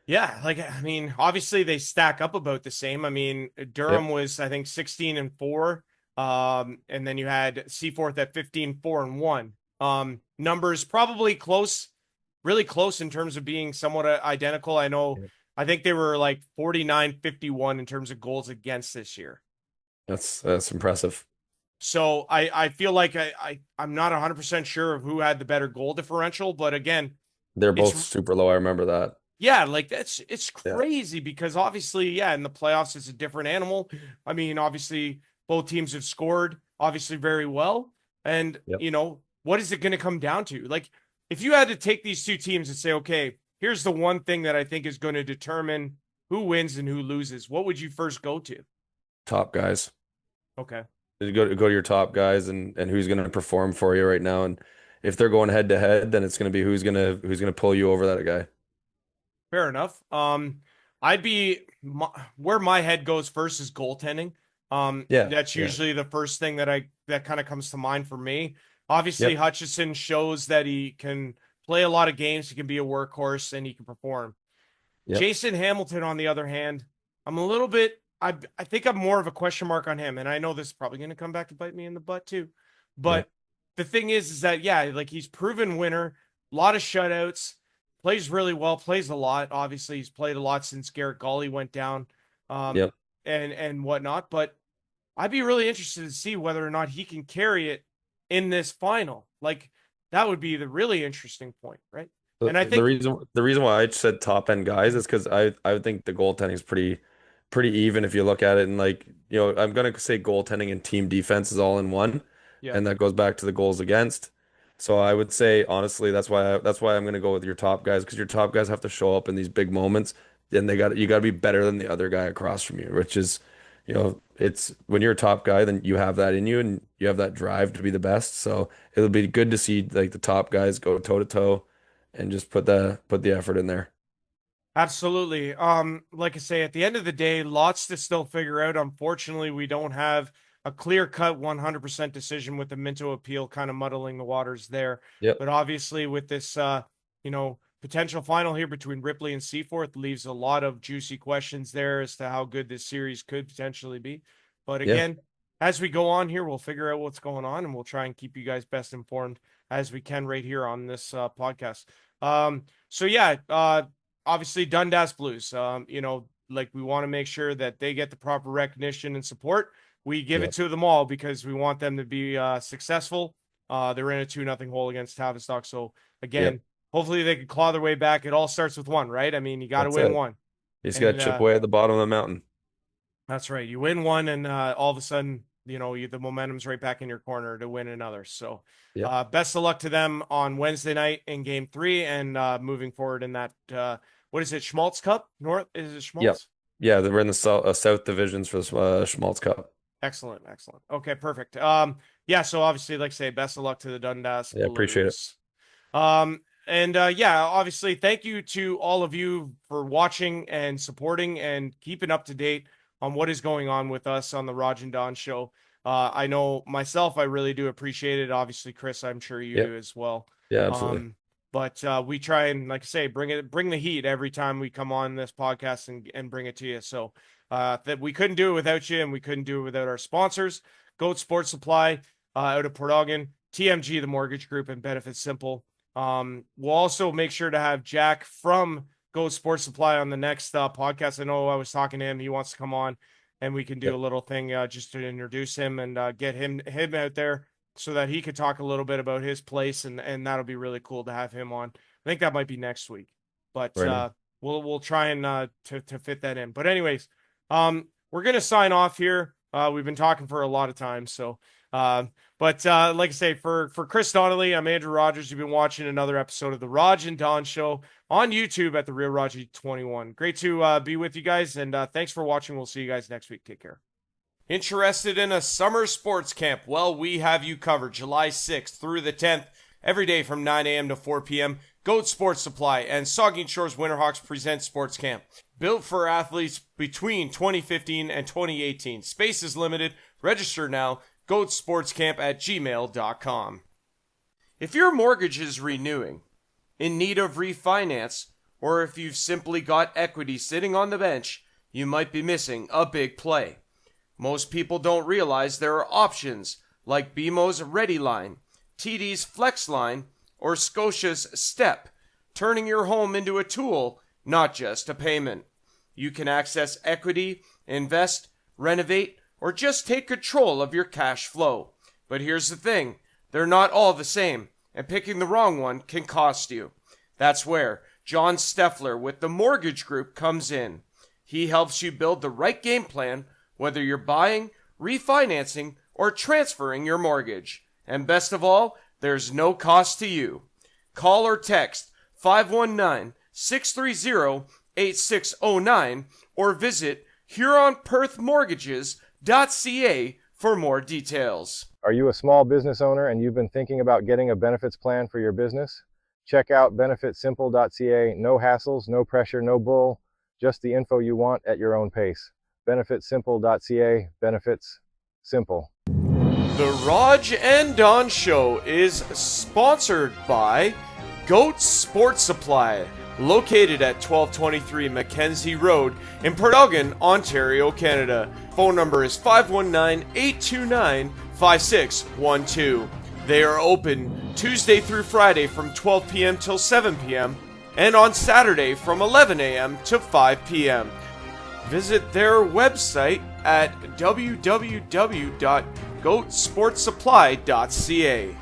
Yeah, like I mean, obviously they stack up about the same. I mean, Durham Yep. was I think 16-4, and then you had Seaforth at 15-4-1. Numbers probably close, really close in terms of being somewhat identical. Yep. I think they were like 49-51 in terms of goals against this year. That's impressive. So I feel like I'm not 100% sure of who had the better goal differential, but again, They're it's both super low. I remember that. yeah, like it's Yeah. crazy because obviously, yeah, in the playoffs it's a different animal. I mean, obviously both teams have scored obviously very well. And Yep. what is it going to come down to? Like if you had to take these two teams and say, okay, here's the one thing that I think is going to determine who wins and who loses, what would you first go to? Top guys. Okay. Go to your top guys and who's going to perform for you right now. And if they're going head to head, then it's going to be who's going to pull you over that guy. Fair enough. I'd be where my head goes first is goaltending. Yeah. That's Yeah. usually the first thing that kind of comes to mind for me. Obviously, Yep. Hutchison shows that he can play a lot of games. He can be a workhorse and he can perform. Yep. Jason Hamilton, on the other hand, I'm a little bit. I think I'm more of a question mark on him, and I know this is probably going to come back to bite me in the butt too. Yeah. But the thing is that yeah, like he's proven winner, a lot of shutouts, plays really well, plays a lot. Obviously, he's played a lot since Garrett Gawley went down, um, Yep. and whatnot. But I'd be really interested to see whether or not he can carry it in this final. Like that would be the really interesting point, right? The, And I the think reason the reason why I said top end guys is because I would think the goaltending is pretty even if you look at it, and like I'm gonna say goaltending and team defense is all in one, yeah, and that goes back to the goals against. So I would say honestly that's why I'm gonna go with your top guys, because your top guys have to show up in these big moments, and you got to be better than the other guy across from you, which is it's when you're a top guy, then you have that in you and you have that drive to be the best. So it'll be good to see like the top guys go toe to toe and just put the effort in there. absolutely. Like I say, at the end of the day, lots to still figure out. Unfortunately, we don't have a clear-cut 100% decision with the Minto appeal kind of muddling the waters there. Yep. But obviously, with this, potential final here between Ripley and Seaforth leaves a lot of juicy questions there as to how good this series could potentially be. But Yeah. again, as we go on here, we'll figure out what's going on and we'll try and keep you guys best informed as we can right here on this podcast. So yeah, obviously Dundas Blues. Like we want to make sure that they get the proper recognition and support. We give it Yep. to them all because we want them to be successful. They were in a 2-0 hole against Tavistock. So again, hopefully they can claw their way back. It all starts with one, right? I mean, you got to win one. You just got to chip away at the bottom of the mountain. That's right. You win one, and all of a sudden, the momentum's right back in your corner to win another. So best of luck to them on Wednesday night in Game 3 and moving forward in that, what is it, Schmaltz Cup? Is it Schmaltz? Yeah, they're in the South divisions for the Schmaltz Cup. Excellent. Okay, perfect. So obviously, like I say, best of luck to the Dundas Blues. Appreciate it. Obviously, thank you to all of you for watching and supporting and keeping up to date on what is going on with us on the Rodg and Don show. I know myself, I really do appreciate it. Obviously, Chris, I'm sure you do as well. Yeah, absolutely. But we try and, like I say, bring the heat every time we come on this podcast and bring it to you. So that we couldn't do it without you, and we couldn't do it without our sponsors, Goat Sports Supply out of Portaugin, TMG, the Mortgage Group, and Benefits Simple. We'll also make sure to have Jack from Goat Sports Supply on the next podcast. I know I was talking to him. He wants to come on, and we can do a little thing just to introduce him and get him out there so that he could talk a little bit about his place, and that'll be really cool to have him on. I think that might be next week, but we'll try and to fit that in. But anyways, we're gonna sign off here. We've been talking for a lot of time, so like I say, for Chris Donnelly, I'm Andrew Rogers. You've been watching another episode of the Rodg and Don Show on YouTube at the Real Rodg 21. Great to be with you guys, and thanks for watching. We'll see you guys next week. Take care. Interested in a summer sports camp? Well, we have you covered. July 6th through the 10th, every day from 9 a.m. to 4 p.m. Goat Sports Supply and Saugeen Shores Winterhawks present Sports Camp. Built for athletes between 2015 and 2018. Space is limited. Register now. goatsportscamp@gmail.com. If your mortgage is renewing, in need of refinance, or if you've simply got equity sitting on the bench, you might be missing a big play. Most people don't realize there are options like BMO's Ready Line, TD's Flex Line, or Scotia's Step, turning your home into a tool, not just a payment. You can access equity, invest, renovate, or just take control of your cash flow. But here's the thing, they're not all the same, and picking the wrong one can cost you. That's where John Steffler with the Mortgage Group comes in. He helps you build the right game plan, whether you're buying, refinancing, or transferring your mortgage. And best of all, there's no cost to you. Call or text 519-630-8609 or visit HuronPerthMortgages.ca for more details. Are you a small business owner and you've been thinking about getting a benefits plan for your business? Check out benefitsimple.ca. No hassles, no pressure, no bull, just the info you want at your own pace. benefitsimple.ca. Benefits simple. The Rodg and Don Show is sponsored by Goat Sports Supply, located at 1223 Mackenzie Road in Portaugin, Ontario, Canada. Phone number is 519-829-5612. They are open Tuesday through Friday from 12 p.m. till 7 p.m. and on Saturday from 11 a.m. to 5 p.m. Visit their website at www.goatsportsupply.ca.